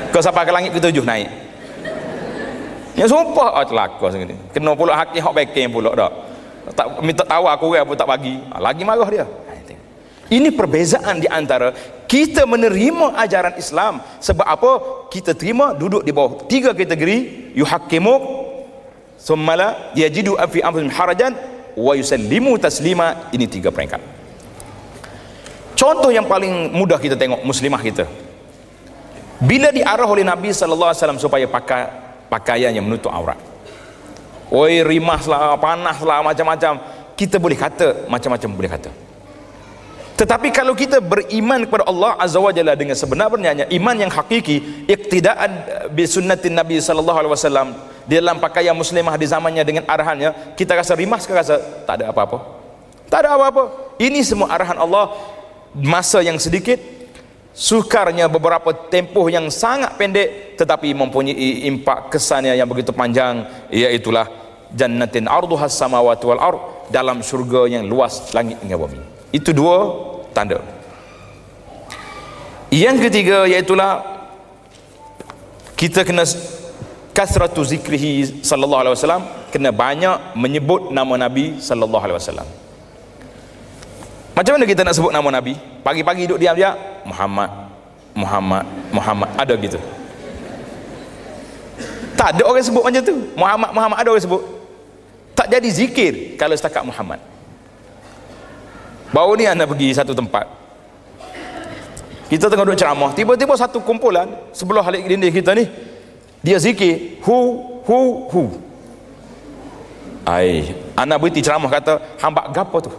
Kau sampai ke langit ke-7 naik. Yang sumpah, celaka sini. Kena pula hakim hak backing pula dak. Tak minta tahu aku apa tak bagi. Lagi marah dia. Ini perbezaan di antara kita menerima ajaran Islam. Sebab apa? Kita terima duduk di bawah tiga kategori, yuhakkimu, thumma la yajidu fi anfusihim harajan wa yusallimu taslima. Ini tiga peringkat. Contoh yang paling mudah kita tengok muslimah kita, bila diarah oleh Nabi sallallahu alaihi wasallam supaya pakaian yang menutup aurat. Oi, rimas lah, panas lah, macam-macam. kita boleh kata macam-macam boleh kata. Tetapi kalau kita beriman kepada Allah Azza wa Jalla dengan sebenar-benarnya iman yang hakiki, iqtidaan bi sunnatin Nabi sallallahu alaihi wasallam, di dalam pakaian muslimah di zamannya dengan arahannya, kita rasa rimas ke rasa tak ada apa-apa? Tak ada apa-apa. Ini semua arahan Allah, masa yang sedikit, sukarnya beberapa tempoh yang sangat pendek, tetapi mempunyai impak kesannya yang begitu panjang, iaitulah jannatin arduhas samawati wal ard, dalam syurga yang luas langit dengan bumi. Itu dua tanda. Yang ketiga iaitulah kita kena kasratu zikrihi sallallahu alaihi wasallam, kena banyak menyebut nama Nabi sallallahu alaihi wasallam. Macam mana kita nak sebut nama Nabi? Pagi-pagi duduk diam dia, Muhammad, Muhammad, Muhammad, ada gitu? Tak ada orang sebut macam tu. Muhammad, Muhammad, ada orang sebut. Tak jadi zikir kalau setakat Muhammad. Baru ni anda pergi satu tempat, kita tengah duduk ceramah, tiba-tiba satu kumpulan sebelah halik dinding kita ni, dia zikir hu. Anak berhenti ceramah kata, hambak gapo tu?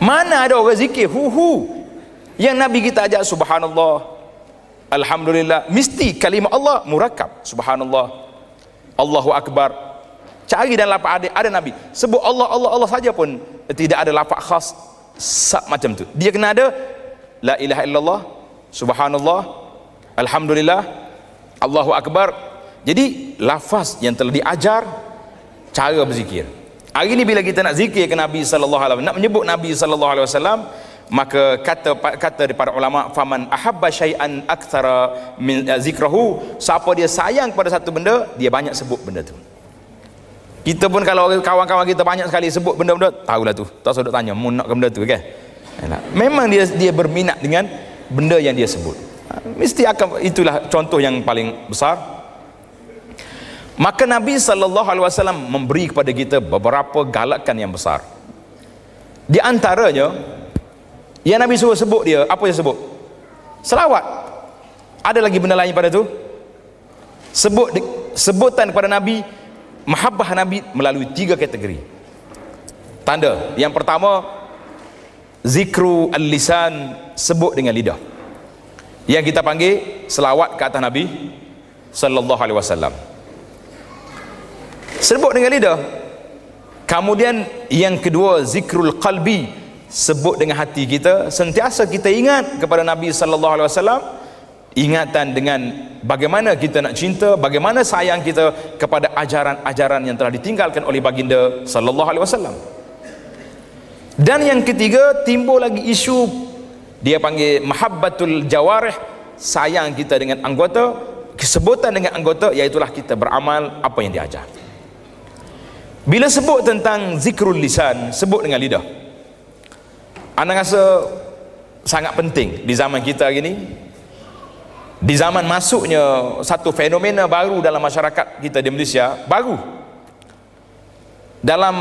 Mana ada orang zikir hu? Yang Nabi kita ajak subhanallah, alhamdulillah, mesti kalimah Allah murakkab, subhanallah, Allahu akbar. Cari dalam lafaz ada Nabi sebut Allah saja pun tidak ada lafaz khas macam tu. Dia kena ada la ilaha illallah, subhanallah, alhamdulillah, Allahu akbar. Jadi lafaz yang telah diajar cara berzikir. Hari ini bila kita nak zikir ke Nabi sallallahu alaihi wasallam, nak menyebut Nabi sallallahu alaihi wasallam, maka kata daripada ulama, faman ahabba syai'an aktsara min zikrahu, siapa dia sayang pada satu benda, dia banyak sebut benda tu. Kita pun kalau kawan-kawan kita banyak sekali sebut benda-benda, tahulah tu, tak usah duk tanya mun nak ke benda tu kan. Memang dia berminat dengan benda yang dia sebut. Mesti akan, itulah contoh yang paling besar. Maka Nabi sallallahu alaihi wasallam memberi kepada kita beberapa galakan yang besar. Di antaranya yang Nabi suruh sebut dia, apa dia sebut? Selawat. Ada lagi benda lain pada tu? Sebutan kepada Nabi, mahabbah Nabi melalui 3 kategori. Tanda yang pertama, zikru al-lisan, sebut dengan lidah, yang kita panggil selawat ke atas Nabi sallallahu alaihi wasallam, sebut dengan lidah. Kemudian yang kedua, zikrul qalbi, sebut dengan hati kita, sentiasa kita ingat kepada Nabi sallallahu alaihi wasallam, ingatan dengan bagaimana kita nak cinta, bagaimana sayang kita kepada ajaran-ajaran yang telah ditinggalkan oleh baginda sallallahu alaihi wasallam. Dan yang ketiga, timbul lagi isu, dia panggil mahabbatul jawarih, sayang kita dengan anggota, kesebutan dengan anggota, iaitulah kita beramal apa yang diajar. Bila sebut tentang zikrul lisan, sebut dengan lidah, anda rasa sangat penting di zaman kita hari ini, di zaman masuknya satu fenomena baru dalam masyarakat kita di Malaysia. Baru dalam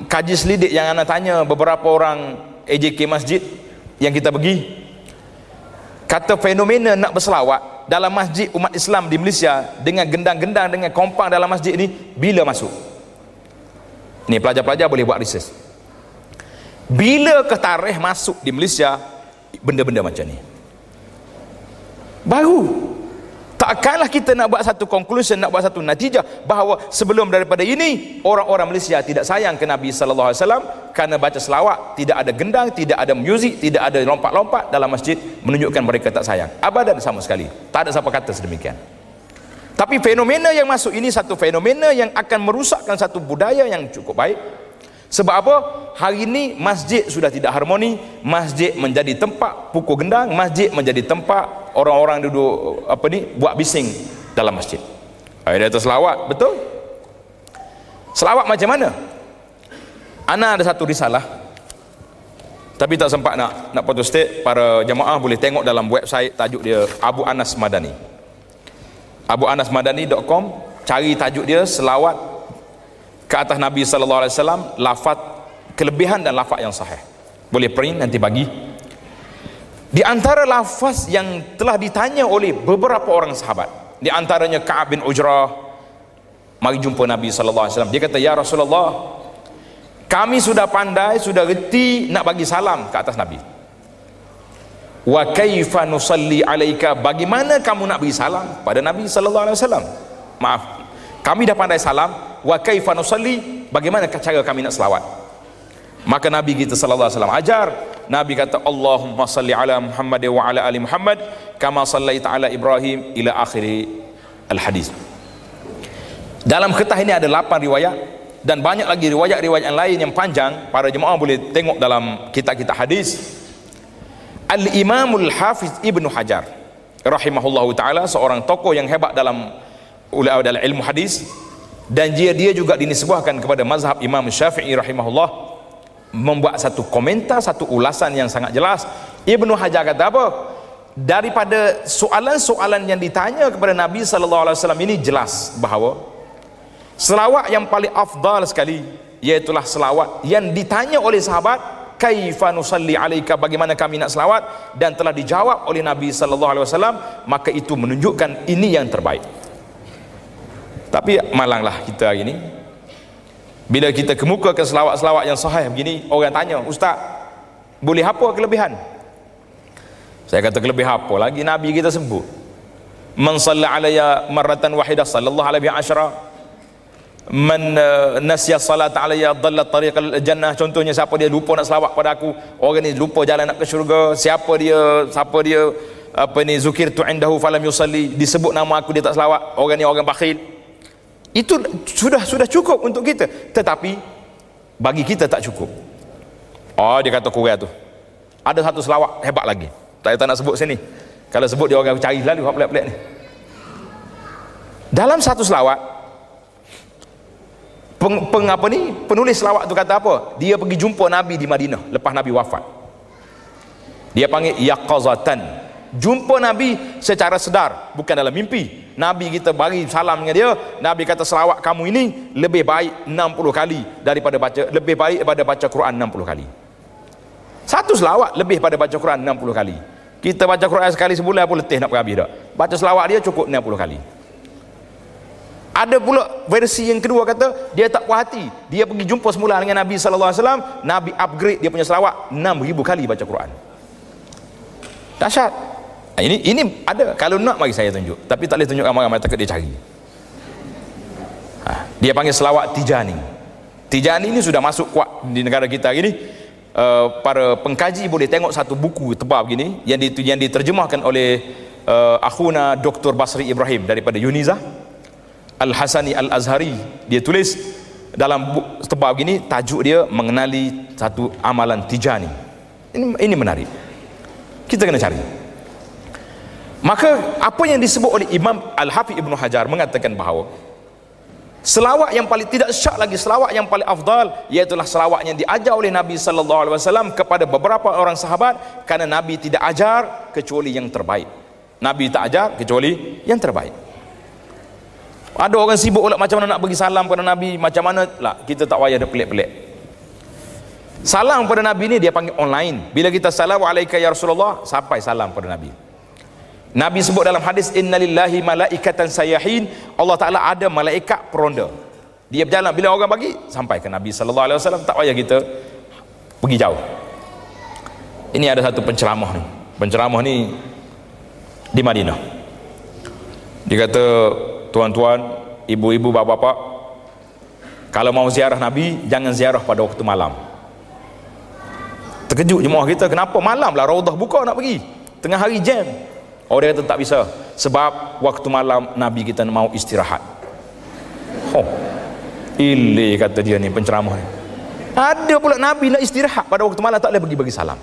kaji selidik yang anda tanya beberapa orang AJK masjid yang kita pergi, kata fenomena nak berselawat dalam masjid umat Islam di Malaysia dengan gendang-gendang, dengan kompang dalam masjid ni, bila masuk ni, pelajar-pelajar boleh buat research, bila ke tarikh masuk di Malaysia benda-benda macam ni baru. Takkanlah kita nak buat satu conclusion, nak buat satu natijah bahawa sebelum daripada ini orang-orang Malaysia tidak sayang ke Nabi sallallahu alaihi wasallam kerana baca selawat, tidak ada gendang, tidak ada muzik, tidak ada lompat-lompat dalam masjid menunjukkan mereka tak sayang. Abadan sama sekali. Tak ada siapa kata sedemikian. Tapi fenomena yang masuk ini satu fenomena yang akan merusakkan satu budaya yang cukup baik. Sebab apa? Hari ini masjid sudah tidak harmoni, masjid menjadi tempat pukul gendang, masjid menjadi tempat orang-orang duduk buat bising dalam masjid. Ada atas selawat, betul? Selawat macam mana? Ana ada satu risalah, tapi tak sempat nak photostat. Para jemaah boleh tengok dalam website, tajuk dia Abu Anas Madani, abuanasmadani.com. Cari tajuk dia, selawat ke atas Nabi sallallahu alaihi wasallam, lafaz kelebihan dan lafaz yang sahih. Boleh print nanti bagi. Di antara lafaz yang telah ditanya oleh beberapa orang sahabat, di antaranya Ka'ab bin Ujrah, mari jumpa Nabi sallallahu alaihi wasallam. Dia kata, ya Rasulullah, Kami sudah pandai, sudah reti nak bagi salam ke atas Nabi. Wa kaifa nusalli alaika, bagaimana kamu nak bagi salam pada Nabi sallallahu alaihi wasallam? Maaf, kami dah pandai salam. Wa kaifa nusalli, bagaimana cara kami nak selawat? Maka Nabi kita sallallahu alaihi wasallam ajar. Nabi kata, Allahumma salli ala Muhammad wa ala ali Muhammad kama sallaita ala Ibrahim ila akhiri al-hadis. Dalam kertas ini ada 8 riwayat dan banyak lagi riwayat-riwayat yang lain yang panjang. Para jemaah boleh tengok dalam kitab-kitab hadis. Al-Imamul Hafiz Ibnu Hajar rahimahullahu taala, seorang tokoh yang hebat dalam ilmu hadis, dan dia juga dinisbahkan kepada mazhab Imam Syafi'i rahimahullah, membuat satu komentar, satu ulasan yang sangat jelas. Ibnu Hajar kata apa? Daripada soalan-soalan yang ditanya kepada Nabi sallallahu alaihi wasallam ini jelas bahawa selawat yang paling afdal sekali iaitulah selawat yang ditanya oleh sahabat, kaifa nusalli alaika, bagaimana kami nak selawat, dan telah dijawab oleh Nabi sallallahu alaihi wasallam, maka itu menunjukkan ini yang terbaik. Tapi malanglah kita hari ini, bila kita kemukakan selawat-selawat yang sahih begini, orang tanya, Ustaz, boleh apa kelebihan? Saya kata, kelebihan apa lagi? Nabi kita sebut, man salla alayya marratan wahidah sallallahu alaihi asyara, man nasya salat alayya dhalla tariqal jannah. Contohnya, siapa dia lupa nak selawat pada aku, orang ni lupa jalan nak ke syurga. Siapa dia zukirtu indahu falam yusalli, disebut nama aku dia tak selawat, orang ni orang bakhil. Itu sudah cukup untuk kita, tetapi bagi kita tak cukup. Oh, dia kata kurang tu. Ada satu selawat hebat lagi, tak nak sebut sini. Kalau sebut dia orang cari lalu pelik-pelik ni. Dalam satu selawat, penulis selawat tu kata apa? Dia pergi jumpa Nabi di Madinah lepas Nabi wafat. Dia panggil yaqazatan, jumpa Nabi secara sedar, bukan dalam mimpi. Nabi kita bagi salam dengan dia. Nabi kata, selawat kamu ini lebih baik 60 kali daripada baca Quran 60 kali. Satu selawat lebih pada baca Quran 60 kali. Kita baca Quran sekali sebulan pun letih nak habis dah. Baca selawat dia cukup 60 kali. Ada pula versi yang kedua, kata dia tak puas hati, dia pergi jumpa semula dengan Nabi sallallahu alaihi wasallam. Nabi upgrade dia punya selawat 6,000 kali baca Quran. Dahsyat. Ini ada, kalau nak mari saya tunjuk, tapi tak boleh tunjuk ramai-ramai, takut dia cari. Dia panggil selawat Tijani. Tijani ini sudah masuk kuat di negara kita hari ini. Para pengkaji boleh tengok satu buku tebal begini yang diterjemahkan oleh akhuna Dr. Basri Ibrahim daripada Unizah Al-Hasani Al-Azhari. Dia tulis dalam buku tebal begini, tajuk dia mengenali satu amalan Tijani. Ini menarik, kita kena cari. Maka apa yang disebut oleh Imam Al-Hafiz Ibnu Hajar mengatakan bahawa selawat yang paling tidak syak lagi, selawat yang paling afdal, iaitulah selawat yang diajar oleh Nabi sallallahu alaihi wasallam kepada beberapa orang sahabat, kerana Nabi tidak ajar kecuali yang terbaik. Nabi tak ajar kecuali yang terbaik. Ada orang sibuk pula macam mana nak bagi salam kepada Nabi, macam mana lah, kita tak payah ada pelik-pelik. Salam pada Nabi ni dia panggil online. Bila kita salamu alaika ya Rasulullah, sampai salam pada Nabi. Nabi sebut dalam hadis, innalillahi malaikatan sayyahin, Allah Ta'ala ada malaikat peronda, dia berjalan, bila orang bagi sampai ke Nabi sallallahu alaihi wasallam, tak payah kita pergi jauh. Ini ada satu penceramah ni di Madinah. Dia kata, tuan-tuan, ibu-ibu, bapa-bapa, kalau mau ziarah Nabi, jangan ziarah pada waktu malam. Terkejut jemaah kita, kenapa malam lah, Raudah buka nak pergi, tengah hari jam. Oh, dia kata tak bisa, sebab waktu malam Nabi kita mau istirahat. Ile kata dia ni penceramah ni. Ada pula Nabi nak istirahat pada waktu malam, tak boleh bagi salam.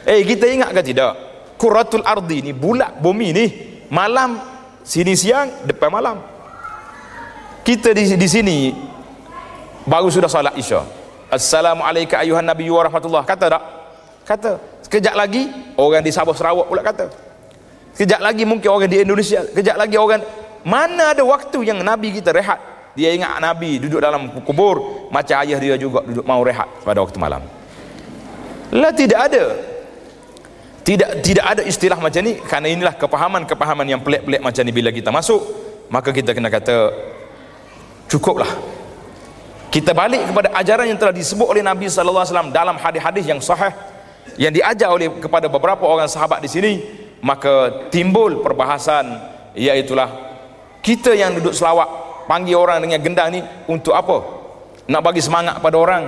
Kita ingat ke tidak, Quratul Ardi ni, bulat bumi ni, malam sini siang, depan malam. Kita di sini baru sudah salat Isya, assalamualaikum ayuhan nabiyyu wa rahmatullah, kata tak? Kata. Sekejap lagi orang di Sabah Sarawak pula kata. Sekejap lagi mungkin orang di Indonesia, sekejap lagi orang. Mana ada waktu yang Nabi kita rehat? Dia ingat Nabi duduk dalam kubur, macam ayah dia juga duduk mau rehat pada waktu malam. Lah, tidak ada istilah macam ni. Kerana inilah kepahaman yang pelik-pelik macam ni. Bila kita masuk, maka kita kena kata cukuplah. kita balik kepada ajaran yang telah disebut oleh Nabi sallallahu alaihi wasallam dalam hadis-hadis yang sahih yang diajar oleh kepada beberapa orang sahabat di sini, maka timbul perbahasan, iaitulah kita yang duduk selawat panggil orang dengan gendang ni untuk apa? Nak bagi semangat pada orang.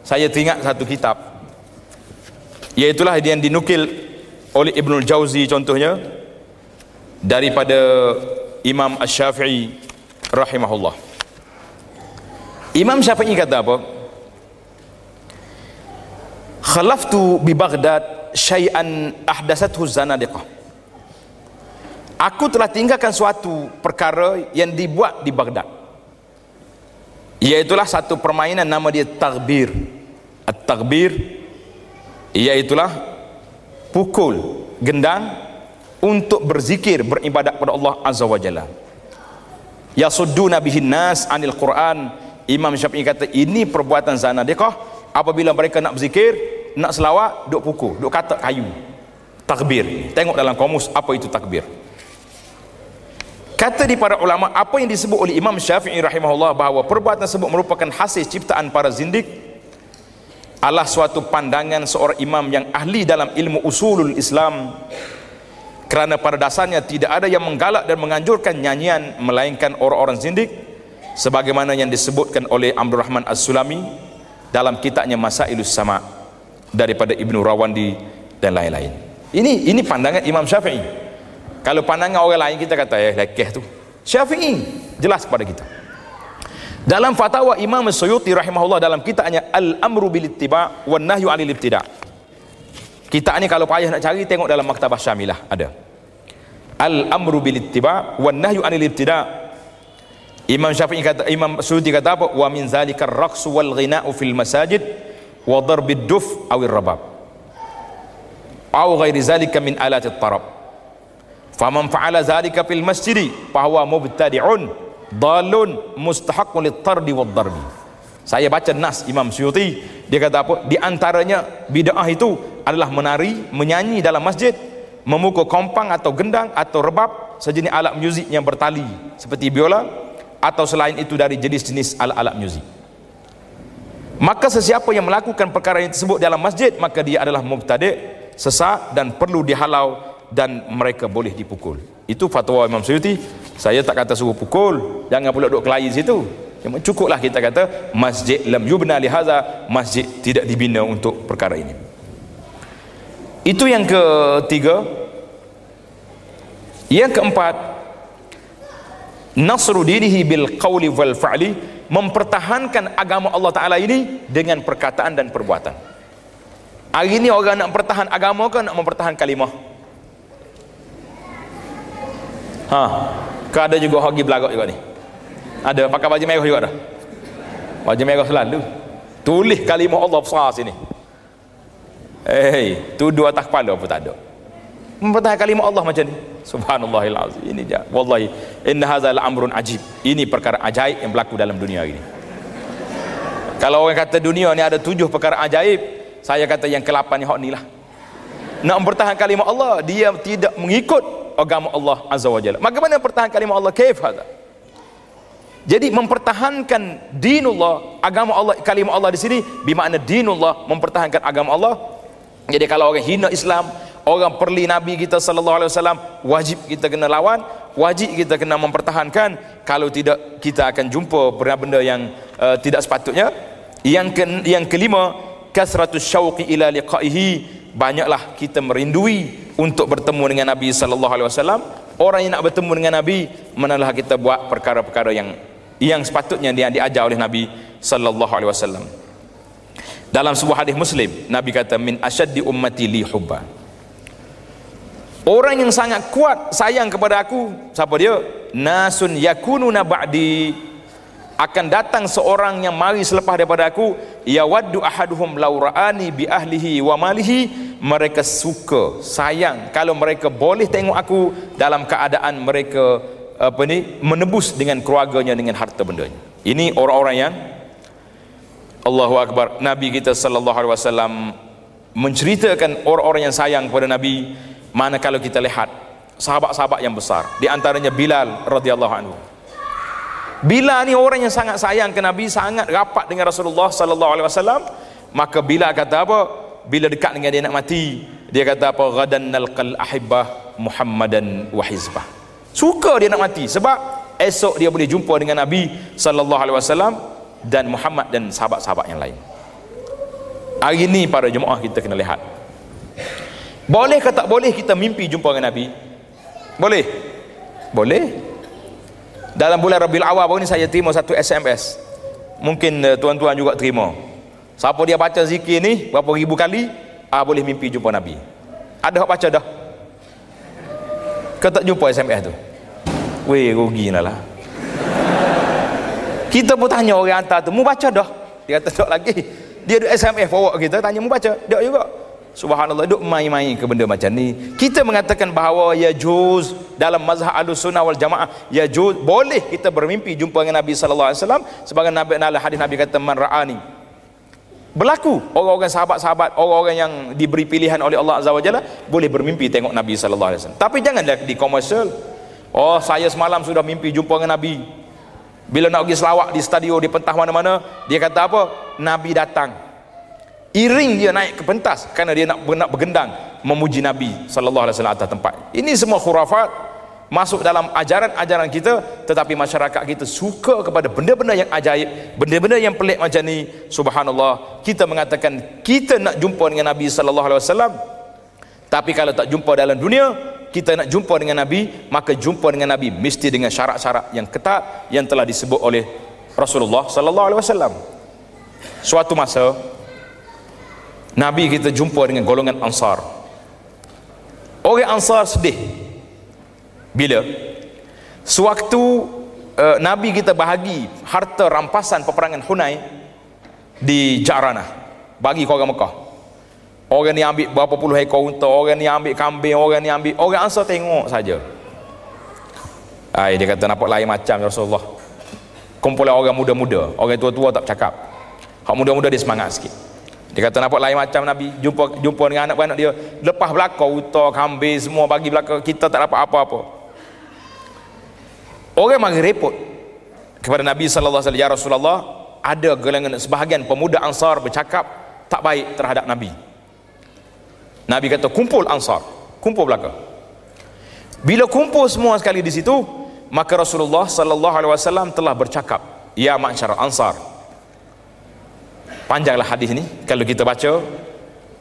Saya teringat satu kitab, iaitulah yang dinukil oleh Ibnul Jauzi contohnya daripada Imam Asy-Syafi'i rahimahullah. Imam Syafi'i kata apa? Khalaftu bi Baghdad syai'an ahdatsathu zanadiqah. Aku telah tinggalkan suatu perkara yang dibuat di Baghdad, iaitulah satu permainan nama dia taghbir. At-taghbir iaitulah pukul gendang untuk berzikir, beribadat kepada Allah Azza wa Jalla. Yasudduna bihin nas anil Quran. Imam Syafi'i kata ini perbuatan zanadiqah apabila mereka nak berzikir, nak selawat, duk pukul, duk katak kayu. Takbir. Tengok dalam kamus apa itu takbir. Kata di para ulama, apa yang disebut oleh Imam Syafi'i rahimahullah bahawa perbuatan tersebut merupakan hasil ciptaan para zindik adalah suatu pandangan seorang imam yang ahli dalam ilmu usulul Islam, kerana pada dasarnya tidak ada yang menggalak dan menganjurkan nyanyian melainkan orang-orang zindik, sebagaimana yang disebutkan oleh Abdul Rahman As-Sulami dalam kitabnya Masailus Sama' daripada Ibnu Rawandi dan lain-lain. Ini pandangan Imam Syafi'i. Kalau pandangan orang lain kita kata lekeh tu. Syafi'i jelas kepada kita. Dalam fatwa Imam Suyuti rahimahullah dalam kitabnya Al-Amru bil Ittiba' wan Nahyu 'anil Ibtida'. Kitab ni kalau payah nak cari tengok dalam Maktabah Syamilah ada. Al-Amru bil Ittiba' wan Nahyu 'anil Ibtida'. Imam Syafi'i kata, Imam Suyuti kata apa? Wa min zalika ar-raqsu wal ghina'u fil masajid wa darbid duf awir rabab aw ghairi zalika min alatit tarab. Faman fa'ala zalika fil masjidi fa huwa mubtadi'un dhalun mustahaqqun lit-tardi wad-darbi. Saya baca nas Imam Suyuti, dia kata apa? Di antaranya bid'ah itu adalah menari, menyanyi dalam masjid, memukul kompang atau gendang atau rebab, sejenis alat muzik yang bertali seperti biola, atau selain itu dari jenis-jenis alat-alat muzik. Maka sesiapa yang melakukan perkara yang tersebut dalam masjid, maka dia adalah mubtadi', sesat dan perlu dihalau dan mereka boleh dipukul. Itu fatwa Imam Suyuti. Saya tak kata suruh pukul, jangan pula duk kelahi situ. Cuma cukuplah kita kata masjid lam yubna li hadza, masjid tidak dibina untuk perkara ini. Itu yang ketiga. Yang keempat, nasru dinihi bil qawli wal fa'li, mempertahankan agama Allah Ta'ala ini dengan perkataan dan perbuatan. Hari ini orang nak pertahan agama ke nak mempertahan kalimah? Ke ada juga orang pergi belagak juga ni? Ada pakai baju merah juga dah. Baju merah selalu tulis kalimah Allah besar sini. Tuduh atas kepala pun tak ada. Mempertahankan kalimah Allah macam ni. Subhanallahil azim. Ini je. Wallahi inna hadza la'amrun ajib. Ini perkara ajaib yang berlaku dalam dunia ini. Kalau orang kata dunia ni ada 7 perkara ajaib, saya kata yang ke-8 ni hak ni lah. Nak mempertahankan kalimah Allah, dia tidak mengikut agama Allah Azza wa Jalla. Bagaimana mempertahankan kalimah Allah? Kaif hadza? Jadi mempertahankan dinullah, agama Allah, kalimah Allah di sini bermakna dinullah, mempertahankan agama Allah. Jadi kalau orang hina Islam, orang perli Nabi kita sallallahu alaihi wasallam, wajib kita kena lawan, wajib kita kena mempertahankan. Kalau tidak, kita akan jumpa benda-benda yang tidak sepatutnya. Yang kelima, kasratus syauqi ila liqaihi, banyaklah kita merindui untuk bertemu dengan Nabi sallallahu alaihi wasallam. Orang yang nak bertemu dengan Nabi, manalah kita buat perkara-perkara yang sepatutnya dia diajar oleh Nabi sallallahu alaihi wasallam. Dalam sebuah hadis Muslim, Nabi kata min asyaddi ummati li hubba. Orang yang sangat kuat sayang kepada aku, siapa dia? Nasun yakununa ba'di, akan datang seorang yang mari selepas daripada aku, yawaddu ahaduhum law ra'ani bi ahlihi wa malihi, mereka suka, sayang kalau mereka boleh tengok aku dalam keadaan mereka menebus dengan keluarganya, dengan harta bendanya. Ini orang-orang yang Allahu Akbar. Nabi kita sallallahu alaihi wasallam menceritakan orang-orang yang sayang kepada Nabi. Mana kalau kita lihat sahabat-sahabat yang besar, di antaranya Bilal radhiyallahu anhu. Bila ni orang yang sangat sayang ke Nabi, sangat rapat dengan Rasulullah sallallahu alaihi wasallam, maka Bilal kata apa? Bila dekat dengan dia nak mati, dia kata apa? Ghadan nalqal ahibbah Muhammadan wa hizbah. Suka dia nak mati sebab esok dia boleh jumpa dengan Nabi sallallahu alaihi wasallam dan Muhammad dan sahabat-sahabat yang lain. Hari ni para jemaah kita kena lihat. Boleh ke tak boleh kita mimpi jumpa dengan Nabi? Boleh. Boleh. Dalam bulan Rabiul Awal baru ni saya terima satu SMS. Mungkin tuan-tuan juga terima. Siapa dia baca zikir ni berapa ribu kali, boleh mimpi jumpa Nabi. Ada hak baca dah? Kau tak jumpa SMS tu? Weh, rugi lah. Kita pun tanya orang hantar tu, mu baca dah? Dia kata tak lagi. Dia ada SMS forward kita, tanya mu baca? Dia juga. Subhanallah, duk main-main ke benda macam ni. Kita mengatakan bahawa ya juz dalam mazhab Ahlussunnah wal Jamaah, ya juz boleh kita bermimpi jumpa dengan Nabi sallallahu alaihi wasallam, sebagai hadis Nabi kata man ra'ani. Berlaku orang-orang sahabat-sahabat, orang-orang yang diberi pilihan oleh Allah Azza wa Jalla boleh bermimpi tengok Nabi sallallahu alaihi wasallam. Tapi janganlah di komersial. Oh, saya semalam sudah mimpi jumpa dengan Nabi. Bila nak pergi selawat di studio, di pentah mana-mana, dia kata apa? Nabi datang. Iring dia naik ke pentas kerana dia nak bergendang memuji Nabi sallallahu alaihi wasallam atas tempat. Ini semua khurafat masuk dalam ajaran-ajaran kita, tetapi masyarakat kita suka kepada benda-benda yang ajaib, benda-benda yang pelik macam ni. Subhanallah, kita mengatakan kita nak jumpa dengan Nabi sallallahu alaihi wasallam, tapi kalau tak jumpa dalam dunia, kita nak jumpa dengan Nabi, maka jumpa dengan Nabi mesti dengan syarat-syarat yang ketat yang telah disebut oleh Rasulullah sallallahu alaihi wasallam. Suatu masa Nabi kita jumpa dengan golongan Ansar. Orang Ansar sedih. Bila? Sewaktu Nabi kita bahagi harta rampasan peperangan Hunain di Ja'ranah, bagi ke orang Mekah. Orang ni ambil berapa puluh ekor unta, orang ni ambil kambing, orang ni ambil. Orang Ansar tengok saja. Dia kata nampak lain macam Rasulullah. Kumpulan orang muda-muda, orang tua-tua tak bercakap. Hak muda-muda dia semangat sikit. Dia kata nampak lain macam Nabi, jumpa dengan anak-anak dia, lepas belakang unta, kambing semua bagi belakang, kita tak dapat apa-apa. Orang mari repot kepada Nabi sallallahu alaihi wasallam, ya Rasulullah, ada golongan sebahagian pemuda Ansar bercakap tak baik terhadap Nabi. Nabi kata kumpul Ansar, kumpul belakang. Bila kumpul semua sekali di situ, maka Rasulullah sallallahu alaihi wasallam telah bercakap, ya ma'syar Ansar. Panjanglah hadis ni, kalau kita baca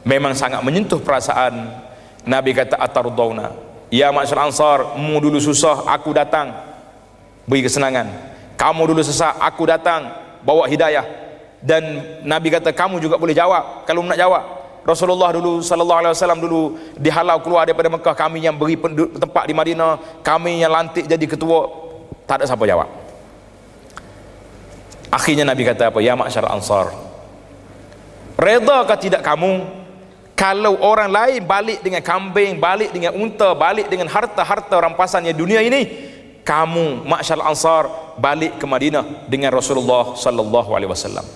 memang sangat menyentuh perasaan. Nabi kata atardauna, ya ma'syar Ansar, mu dulu susah, aku datang beri kesenangan. Kamu dulu sesak, aku datang bawa hidayah. Dan Nabi kata kamu juga boleh jawab kalau nak jawab. Rasulullah dulu sallallahu alaihi wasallam dulu dihalau keluar daripada Mekah, kami yang beri tempat di Madinah, kami yang lantik jadi ketua, tak ada siapa jawab. Akhirnya Nabi kata apa? Ya ma'syar Ansar, redakah tidak kamu kalau orang lain balik dengan kambing, balik dengan unta, balik dengan harta-harta rampasannya dunia ini, kamu ma'syar Ansar balik ke Madinah dengan Rasulullah sallallahu alaihi wasallam.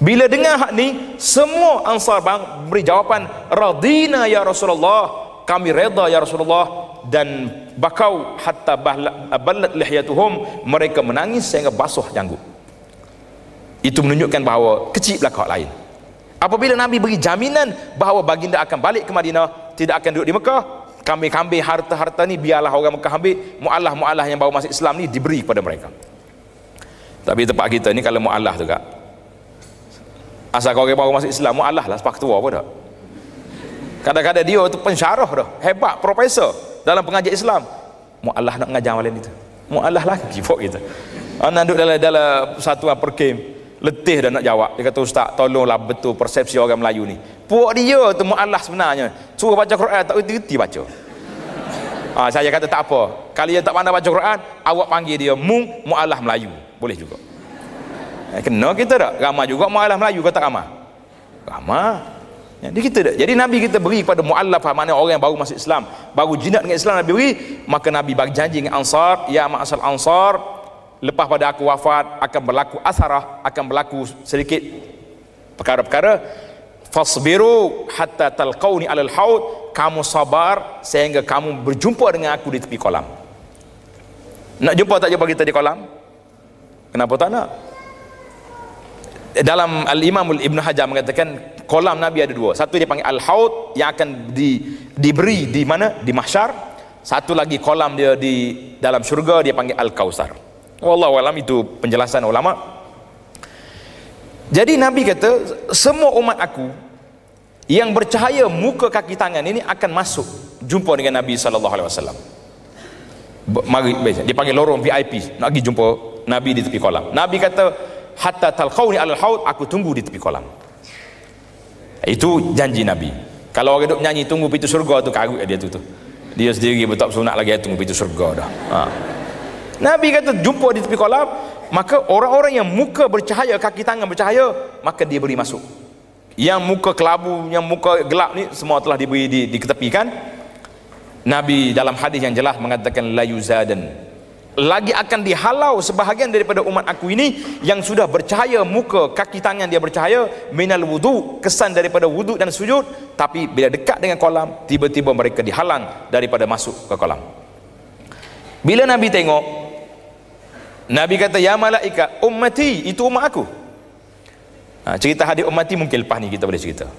Bila dengar hak ni, semua Ansar beri jawapan, radina ya Rasulullah, kami reda ya Rasulullah. Dan bakau hatta ballat lihyatuhum, mereka menangis sehingga basuh janggut. Itu menunjukkan bahawa kecil belakang lain. Apabila Nabi beri jaminan bahawa baginda akan balik ke Madinah, tidak akan duduk di Mekah, kambing-kambing, harta-harta ni biarlah orang Mekah ambil, mu'allah-mu'allah yang baru masuk Islam ni diberi kepada mereka. Tapi tempat kita ni kalau mu'allah tu kak, asal kau orang baru masuk Islam, mu'allah lah sepak tua apa tak. Kadang-kadang dia tu pensyarah dah, hebat, profesor dalam pengajian Islam, mu'allah nak mengajar malam itu, mu'allah lagi pok kita. Anak duduk dalam satuan perkim, letih dah nak jawab. Dia kata ustaz tolonglah betul persepsi orang Melayu ni, puak dia tu mu'allah sebenarnya, suruh baca Quran tak reti baca. Saya kata tak apa, kalau dia tak pandai baca Quran, awak panggil dia mu'allah Melayu, boleh juga. Kena kita tak? Ramah juga mu'alaf Melayu, kata ramah. Ramah. Jadi kita tak. Jadi Nabi kita beri kepada mu'alaf, maknanya orang yang baru masuk Islam, baru jinak dengan Islam, Nabi beri. Maka Nabi bagi janji dengan Ansar, ya ma'asal Ansar, lepas pada aku wafat akan berlaku asarah, akan berlaku sedikit perkara-perkara. Fasbiru hatta talqauni alal haud, kamu sabar sehingga kamu berjumpa dengan aku di tepi kolam. Nak jumpa tak jumpa kita di kolam? Kenapa tak nak? Dalam Al-Imam Ibn Hajar mengatakan kolam Nabi ada dua. Satu dia panggil Al-Haud yang akan diberi di mana? Di mahsyar. Satu lagi kolam dia di dalam syurga dia panggil Al-Kausar. Wallahu alam, itu penjelasan ulama. Jadi Nabi kata semua umat aku yang bercahaya muka kaki tangan ini akan masuk jumpa dengan Nabi SAW. Mari, dia panggil lorong VIP, nak pergi jumpa Nabi di tepi kolam. Nabi kata hatta talqauni alal haud, aku tunggu di tepi kolam. Itu janji Nabi. Kalau orang duk nyanyi tunggu pintu surga tu karut dia tu. Dia sendiri betul sunat lagi tunggu pintu surga dah. Nabi kata jumpa di tepi kolam, maka orang-orang yang muka bercahaya, kaki tangan bercahaya, maka dia beri masuk. Yang muka kelabu, yang muka gelap ni semua telah diberi diketepikan. Nabi dalam hadis yang jelas mengatakan la yuzadan, lagi akan dihalau sebahagian daripada umat aku ini yang sudah bercahaya muka, kaki tangan dia bercahaya, minal wudu, kesan daripada wudu dan sujud, tapi bila dekat dengan kolam tiba-tiba mereka dihalang daripada masuk ke kolam. Bila Nabi tengok, Nabi kata ya malaikat ummati, itu umat aku. Cerita hadis ummati mungkin lepas ni kita boleh cerita.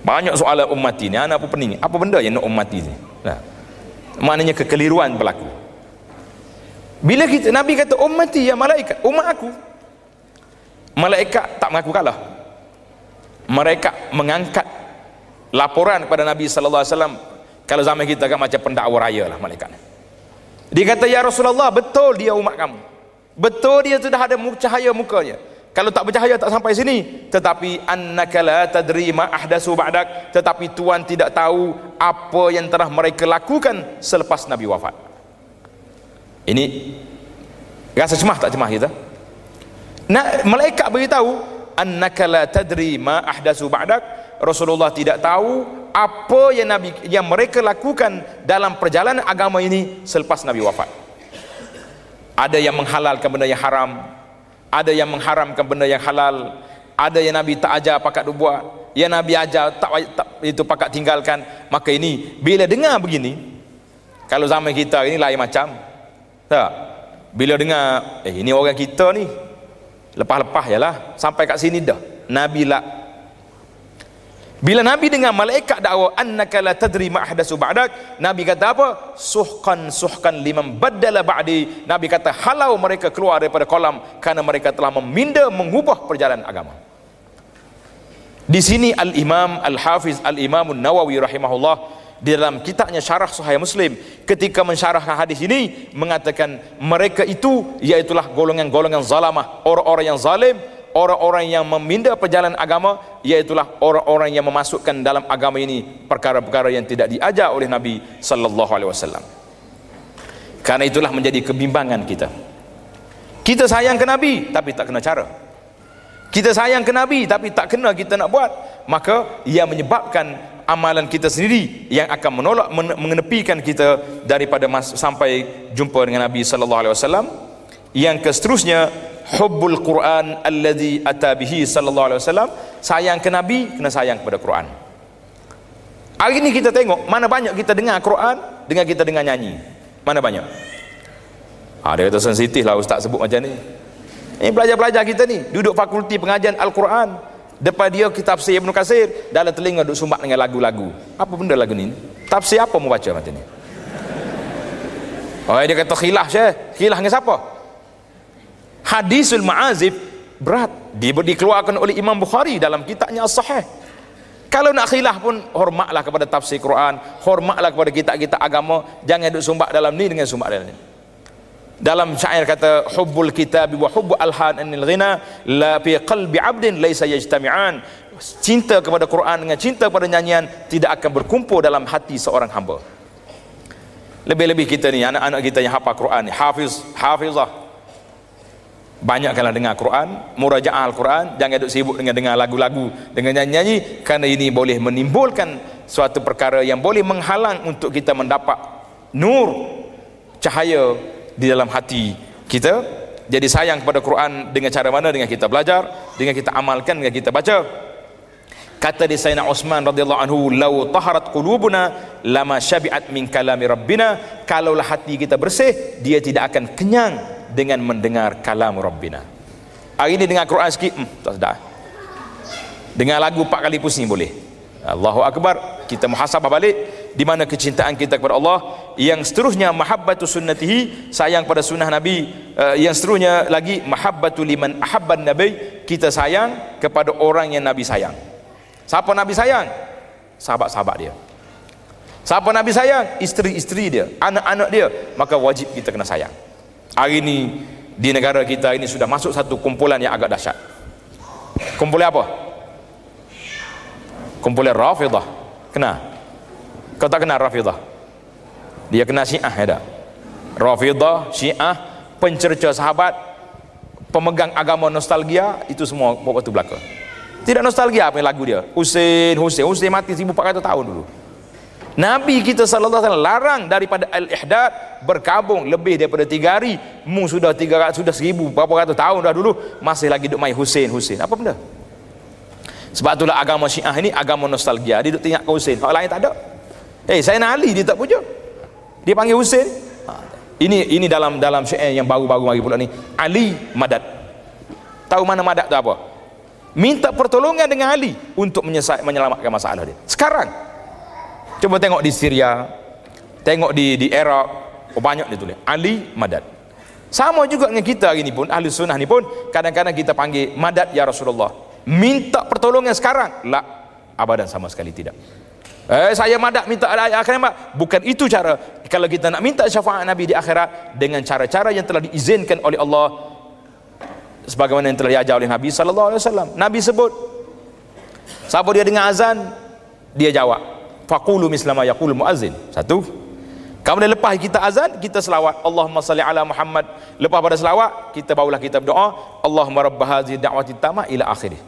Banyak soalan ummati ni, anak apa pening, apa benda yang nak ummati ni? Maknanya kekeliruan berlaku. Bila kita, Nabi kata ummati ya malaikat, umat aku. Malaikat tak mengaku kalah. Mereka mengangkat laporan kepada Nabi sallallahu alaihi wasallam. Kalau zaman kita kan macam pendakwa raya lah malaikat. Dia kata ya Rasulullah, betul dia umat kamu. Betul dia sudah ada cahaya mukanya. Kalau tak bercahaya tak sampai sini. Tetapi annaka la tadri ma ahdasu ba'dak, tetapi Tuhan tidak tahu apa yang telah mereka lakukan selepas Nabi wafat. Ini rasa cemah tak cemah kita? Nah, malaikat beritahu annaka la tadri ma ahdasu ba'dak, Rasulullah tidak tahu apa yang mereka lakukan dalam perjalanan agama ini selepas Nabi wafat. Ada yang menghalalkan benda yang haram, ada yang mengharamkan benda yang halal, ada yang Nabi tak ajar pakat buat, yang Nabi ajar tak itu pakat tinggalkan. Maka ini bila dengar begini, kalau zaman kita ini lain macam tak? Bila dengar ini orang kita ni lepas-lepas jelah sampai kat sini dah. Nabi lah, bila Nabi dengar malaikat dakwa annaka la tadri ma ahdasu ba'dak, Nabi kata apa? Suhqan liman baddala ba'di. Nabi kata halau mereka keluar daripada kolam kerana mereka telah meminda mengubah perjalanan agama. Di sini Al-Imam Al-Hafiz Al-Imam Nawawi rahimahullah di dalam kitabnya Syarah Sahih Muslim ketika mensyarahkan hadis ini mengatakan mereka itu iaitulah golongan-golongan zalamah, orang-orang yang zalim, orang-orang yang meminda perjalanan agama, iaitulah orang-orang yang memasukkan dalam agama ini perkara-perkara yang tidak diajar oleh Nabi sallallahu alaihi wasallam. Karena itulah menjadi kebimbangan kita. Kita sayang ke Nabi tapi tak kena cara. Kita sayang ke Nabi tapi tak kena kita nak buat. Maka ia menyebabkan amalan kita sendiri yang akan menolak, mengenepikan kita daripada sampai jumpa dengan Nabi sallallahu alaihi wasallam. Yang seterusnya, hubbul Quran alladhi ata bihi sallallahu alaihi wasallam, sayang ke Nabi kena sayang kepada Quran. Hari ini kita tengok mana banyak kita dengar Quran dengan kita dengar nyanyi. Mana banyak? Dia kata sensitif lah ustaz sebut macam ni. Ini pelajar-pelajar kita ni duduk fakulti pengajian Al-Quran, depan dia kitab tafsir Ibn Katsir, dalam telinga duduk sumbat dengan lagu-lagu. Apa benda lagu ni? Tafsir apa mau baca macam ni? Dia kata khilaf Syekh. Khilaf dengan siapa? Hadisul Ma'azif berat, dikeluarkan oleh Imam Bukhari dalam kitabnya As-Sahih. Kalau nak khilaf pun hormatlah kepada tafsir Quran, hormatlah kepada kitab-kitab agama, jangan duk sumbat dalam ni dengan sumbat dalam ni. Dalam syair kata hubbul kitabi wa hubbu alhanil ghina la fi qalbi 'abdin laysa yajtami'an. Cinta kepada Quran dengan cinta kepada nyanyian tidak akan berkumpul dalam hati seorang hamba. Lebih-lebih kita ni anak-anak kita yang hafal Quran, hafizah, banyakkanlah dengar Quran, murajaah Al-Quran, jangan duk sibuk dengan dengar lagu-lagu, dengan nyanyi-nyanyi, kerana ini boleh menimbulkan suatu perkara yang boleh menghalang untuk kita mendapat nur, cahaya di dalam hati kita. Jadi sayang kepada Quran dengan cara mana? Dengan kita belajar, dengan kita amalkan, dengan kita baca. Kata di Sayyidina Utsman radhiyallahu anhu, "Lau taharat qulubuna lama syabi'at min kalami rabbina." Kalaulah hati kita bersih, dia tidak akan kenyang dengan mendengar kalam Rabbina. Hari ini dengar Quran sikit, tak sedar. Dengar lagu 4 kali pusing boleh. Allahu Akbar. Kita muhasabah balik di mana kecintaan kita kepada Allah. Yang seterusnya mahabbatu sunnatihi, sayang pada sunnah Nabi. Yang seterusnya lagi mahabbatu liman ahabban nabi, kita sayang kepada orang yang Nabi sayang. Siapa Nabi sayang? Sahabat-sahabat dia. Siapa Nabi sayang? Isteri-isteri dia, anak-anak dia. Maka wajib kita kena sayang. Hari ini di negara kita ini sudah masuk satu kumpulan yang agak dahsyat. Kumpulan apa? Kumpulan Rafidah. Kena? Kau tak kenal Rafidah? Dia kena Syiah, ya tak? Rafidah, Syiah, pencerca sahabat, pemegang agama nostalgia, itu semua buat waktu belakang. Tidak nostalgia apa yang lagu dia. Husain mati 1400 tahun dulu. Nabi kita sallallahu alaihi wasallam larang daripada al-ihdad, berkabung lebih daripada 3 hari. Sudah 300, sudah 1000 berapa ratus tahun dah dulu masih lagi duk main Husain. Apa benda? Sebab itulah agama Syiah ini agama nostalgia. Dia duk tengok ke Husain. Orang lain tak ada. Sayyidina Ali dia tak puja. Dia panggil Husain. Ini dalam syair yang baru-baru mari pula ni. Ali madad. Tahu mana madad tu apa? Minta pertolongan dengan Ali untuk menyelamatkan masalah dia. Sekarang coba tengok di Syria, tengok di Iraq, banyak dia tulis Ali madad. Sama juga dengan kita hari ni pun, ahli sunnah ni pun kadang-kadang kita panggil madad ya Rasulullah. Minta pertolongan sekarang? La, abadan, sama sekali tidak. Saya madad minta akhirat. Bukan itu cara. Kalau kita nak minta syafaat Nabi di akhirat, dengan cara-cara yang telah diizinkan oleh Allah, sebagaimana yang telah diajar oleh Nabi sallallahu alaihi wasallam. Nabi sebut, siapa dia dengar azan, dia jawab, faqulu misla ma yaqul muazzin. Satu. Kemudian lepas kita azan, kita selawat, Allahumma salli ala Muhammad. Lepas pada selawat, kita barulah kita berdoa, Allahumma rabb hadhihi da'wati tamah ila akhirih.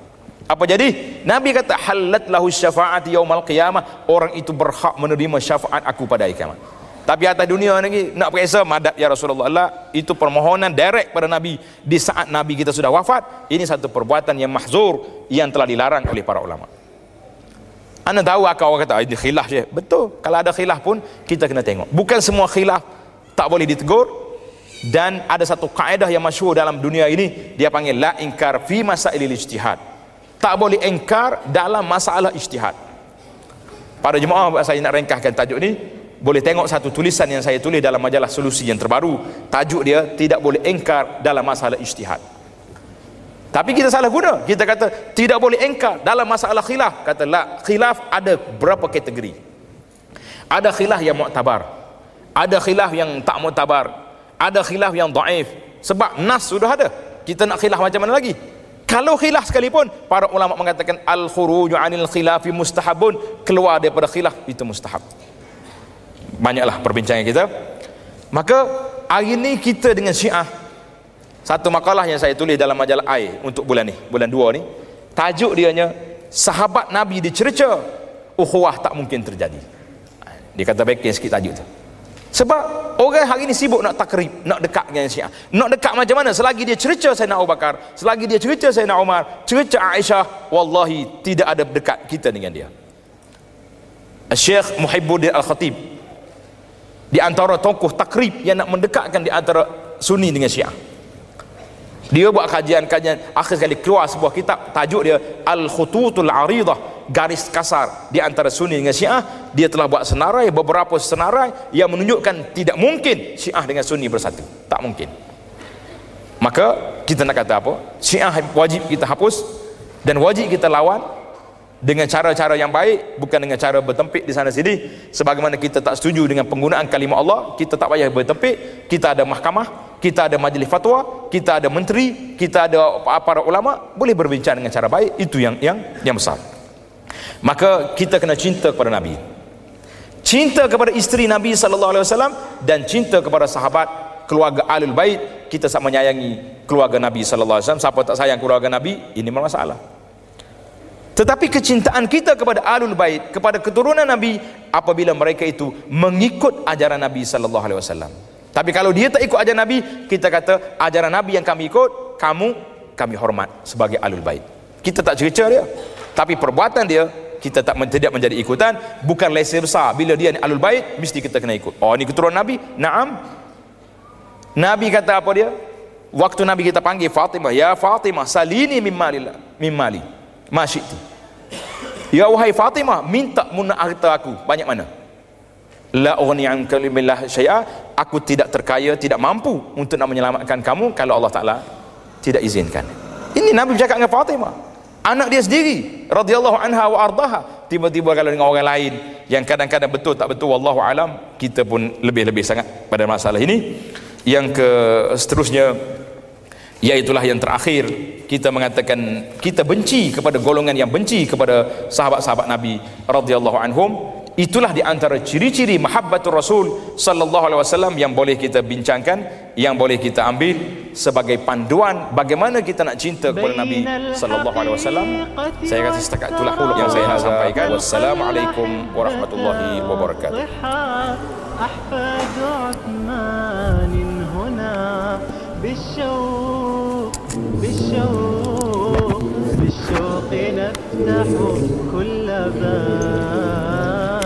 Apa jadi? Nabi kata, halat lahu syafa'ati yaumal qiyamah, orang itu berhak menerima syafaat aku pada hari kiamat. Tapi atas dunia lagi nak periksa madad ya Rasulullah, Allah, itu permohonan direct pada Nabi di saat Nabi kita sudah wafat. Ini satu perbuatan yang mahzur, yang telah dilarang oleh para ulama. Anda tahu akal orang kata ini khilaf je. Betul, kalau ada khilaf pun kita kena tengok. Bukan semua khilaf tak boleh ditegur. Dan ada satu kaedah yang masyhur dalam dunia ini, dia panggil la inkar fi masailil ijtihad. Tak boleh ingkar dalam masalah ijtihad. Para jemaah, saya nak ringkaskan tajuk ni. Boleh tengok satu tulisan yang saya tulis dalam majalah Solusi yang terbaru. Tajuk dia, tidak boleh ingkar dalam masalah ijtihad. Tapi kita salah guna. Kita kata tidak boleh ingkar dalam masalah khilaf. Kata la, khilaf ada berapa kategori. Ada khilaf yang mu'tabar, ada khilaf yang tak mu'tabar, ada khilaf yang dhaif. Sebab nas sudah ada. Kita nak khilaf macam mana lagi? Kalau khilaf sekalipun, para ulama mengatakan al-khuruju 'anil khilafi mustahabun, keluar daripada khilaf itu mustahab. Banyaklah perbincangan kita. Maka hari ini kita dengan Syiah, satu makalah yang saya tulis dalam majalah AI untuk bulan ni, bulan 2 ni, tajuk dianya sahabat Nabi dicerca, ukhuwah tak mungkin terjadi. Dia kata backing sikit tajuk tu. Sebab orang hari ini sibuk nak takrib, nak dekat dengan Syiah. Nak dekat macam mana? Selagi dia cerca Sayyidina Abu Bakar, selagi dia cerca Sayyidina Umar, cerca Aisyah, wallahi tidak ada dekat kita dengan dia. Syekh Muhibbuddin Al-Khatib di antara tokoh takrib yang nak mendekatkan di antara Sunni dengan Syiah. Dia buat kajian-kajian, akhir sekali keluar sebuah kitab, tajuk dia Al-Khututul Aridah, garis kasar di antara Sunni dengan Syiah. Dia telah buat senarai, beberapa senarai yang menunjukkan tidak mungkin Syiah dengan Sunni bersatu. Tak mungkin. Maka kita nak kata apa? Syiah wajib kita hapus dan wajib kita lawan dengan cara-cara yang baik, bukan dengan cara bertempik di sana sini. Sebagaimana kita tak setuju dengan penggunaan kalimah Allah, kita tak payah bertempik. Kita ada mahkamah, kita ada majlis fatwa, kita ada menteri, kita ada para ulama, boleh berbincang dengan cara baik. Itu yang besar. Maka kita kena cinta kepada Nabi, cinta kepada isteri Nabi sallallahu alaihi wasallam, dan cinta kepada sahabat, keluarga Ahlul Bait. Kita sama menyayangi keluarga Nabi sallallahu alaihi wasallam. Siapa tak sayang keluarga Nabi, ini masalah. Tetapi kecintaan kita kepada Ahlul Bait, kepada keturunan Nabi, apabila mereka itu mengikut ajaran Nabi sallallahu alaihi wasallam. Tapi kalau dia tak ikut ajaran Nabi, kita kata ajaran Nabi yang kami ikut, kami hormat sebagai Ahlul Bait. Kita tak cerca dia. Tapi perbuatan dia kita tidak menjadi ikutan, bukan lesser besar. Bila dia ni alul bait, mesti kita kena ikut. Oh, ni keturunan Nabi? Naam. Nabi kata apa dia? Waktu Nabi kita panggil Fatimah, ya Fatimah, salini min mali, ma syi'ti. Ya wahai Fatimah, minta munah harta aku. Banyak mana? La ughni anka billah syai'a, aku tidak terkaya, tidak mampu untuk nak menyelamatkan kamu kalau Allah Taala tidak izinkan. Ini Nabi bercakap dengan Fatimah, anak dia sendiri radhiyallahu anha wa ardaha. Tiba-tiba kalau dengan orang lain yang kadang-kadang betul tak betul, wallahu alam, kita pun lebih-lebih sangat pada masalah ini. Yang seterusnya, iaitulah yang terakhir, kita mengatakan kita benci kepada golongan yang benci kepada sahabat-sahabat Nabi radhiyallahu anhum. Itulah di antara ciri-ciri mahabbatur Rasul sallallahu alaihi wasallam yang boleh kita bincangkan, yang boleh kita ambil sebagai panduan bagaimana kita nak cinta kepada Nabi sallallahu alaihi wasallam. Saya rasa setakat itulah yang saya nak sampaikan. Wassalamualaikum warahmatullahi wabarakatuh. بالشوق نفتح كل باب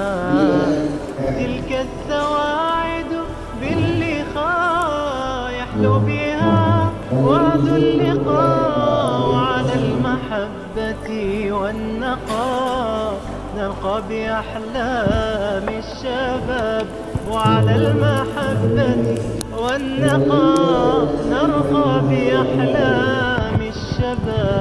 تلك السواعد باللقاء يحلو بها وعد اللقاء وعلى المحبة والنقاء نرقى بأحلام الشباب وعلى المحبة والنقاء نرقى بأحلام الشباب.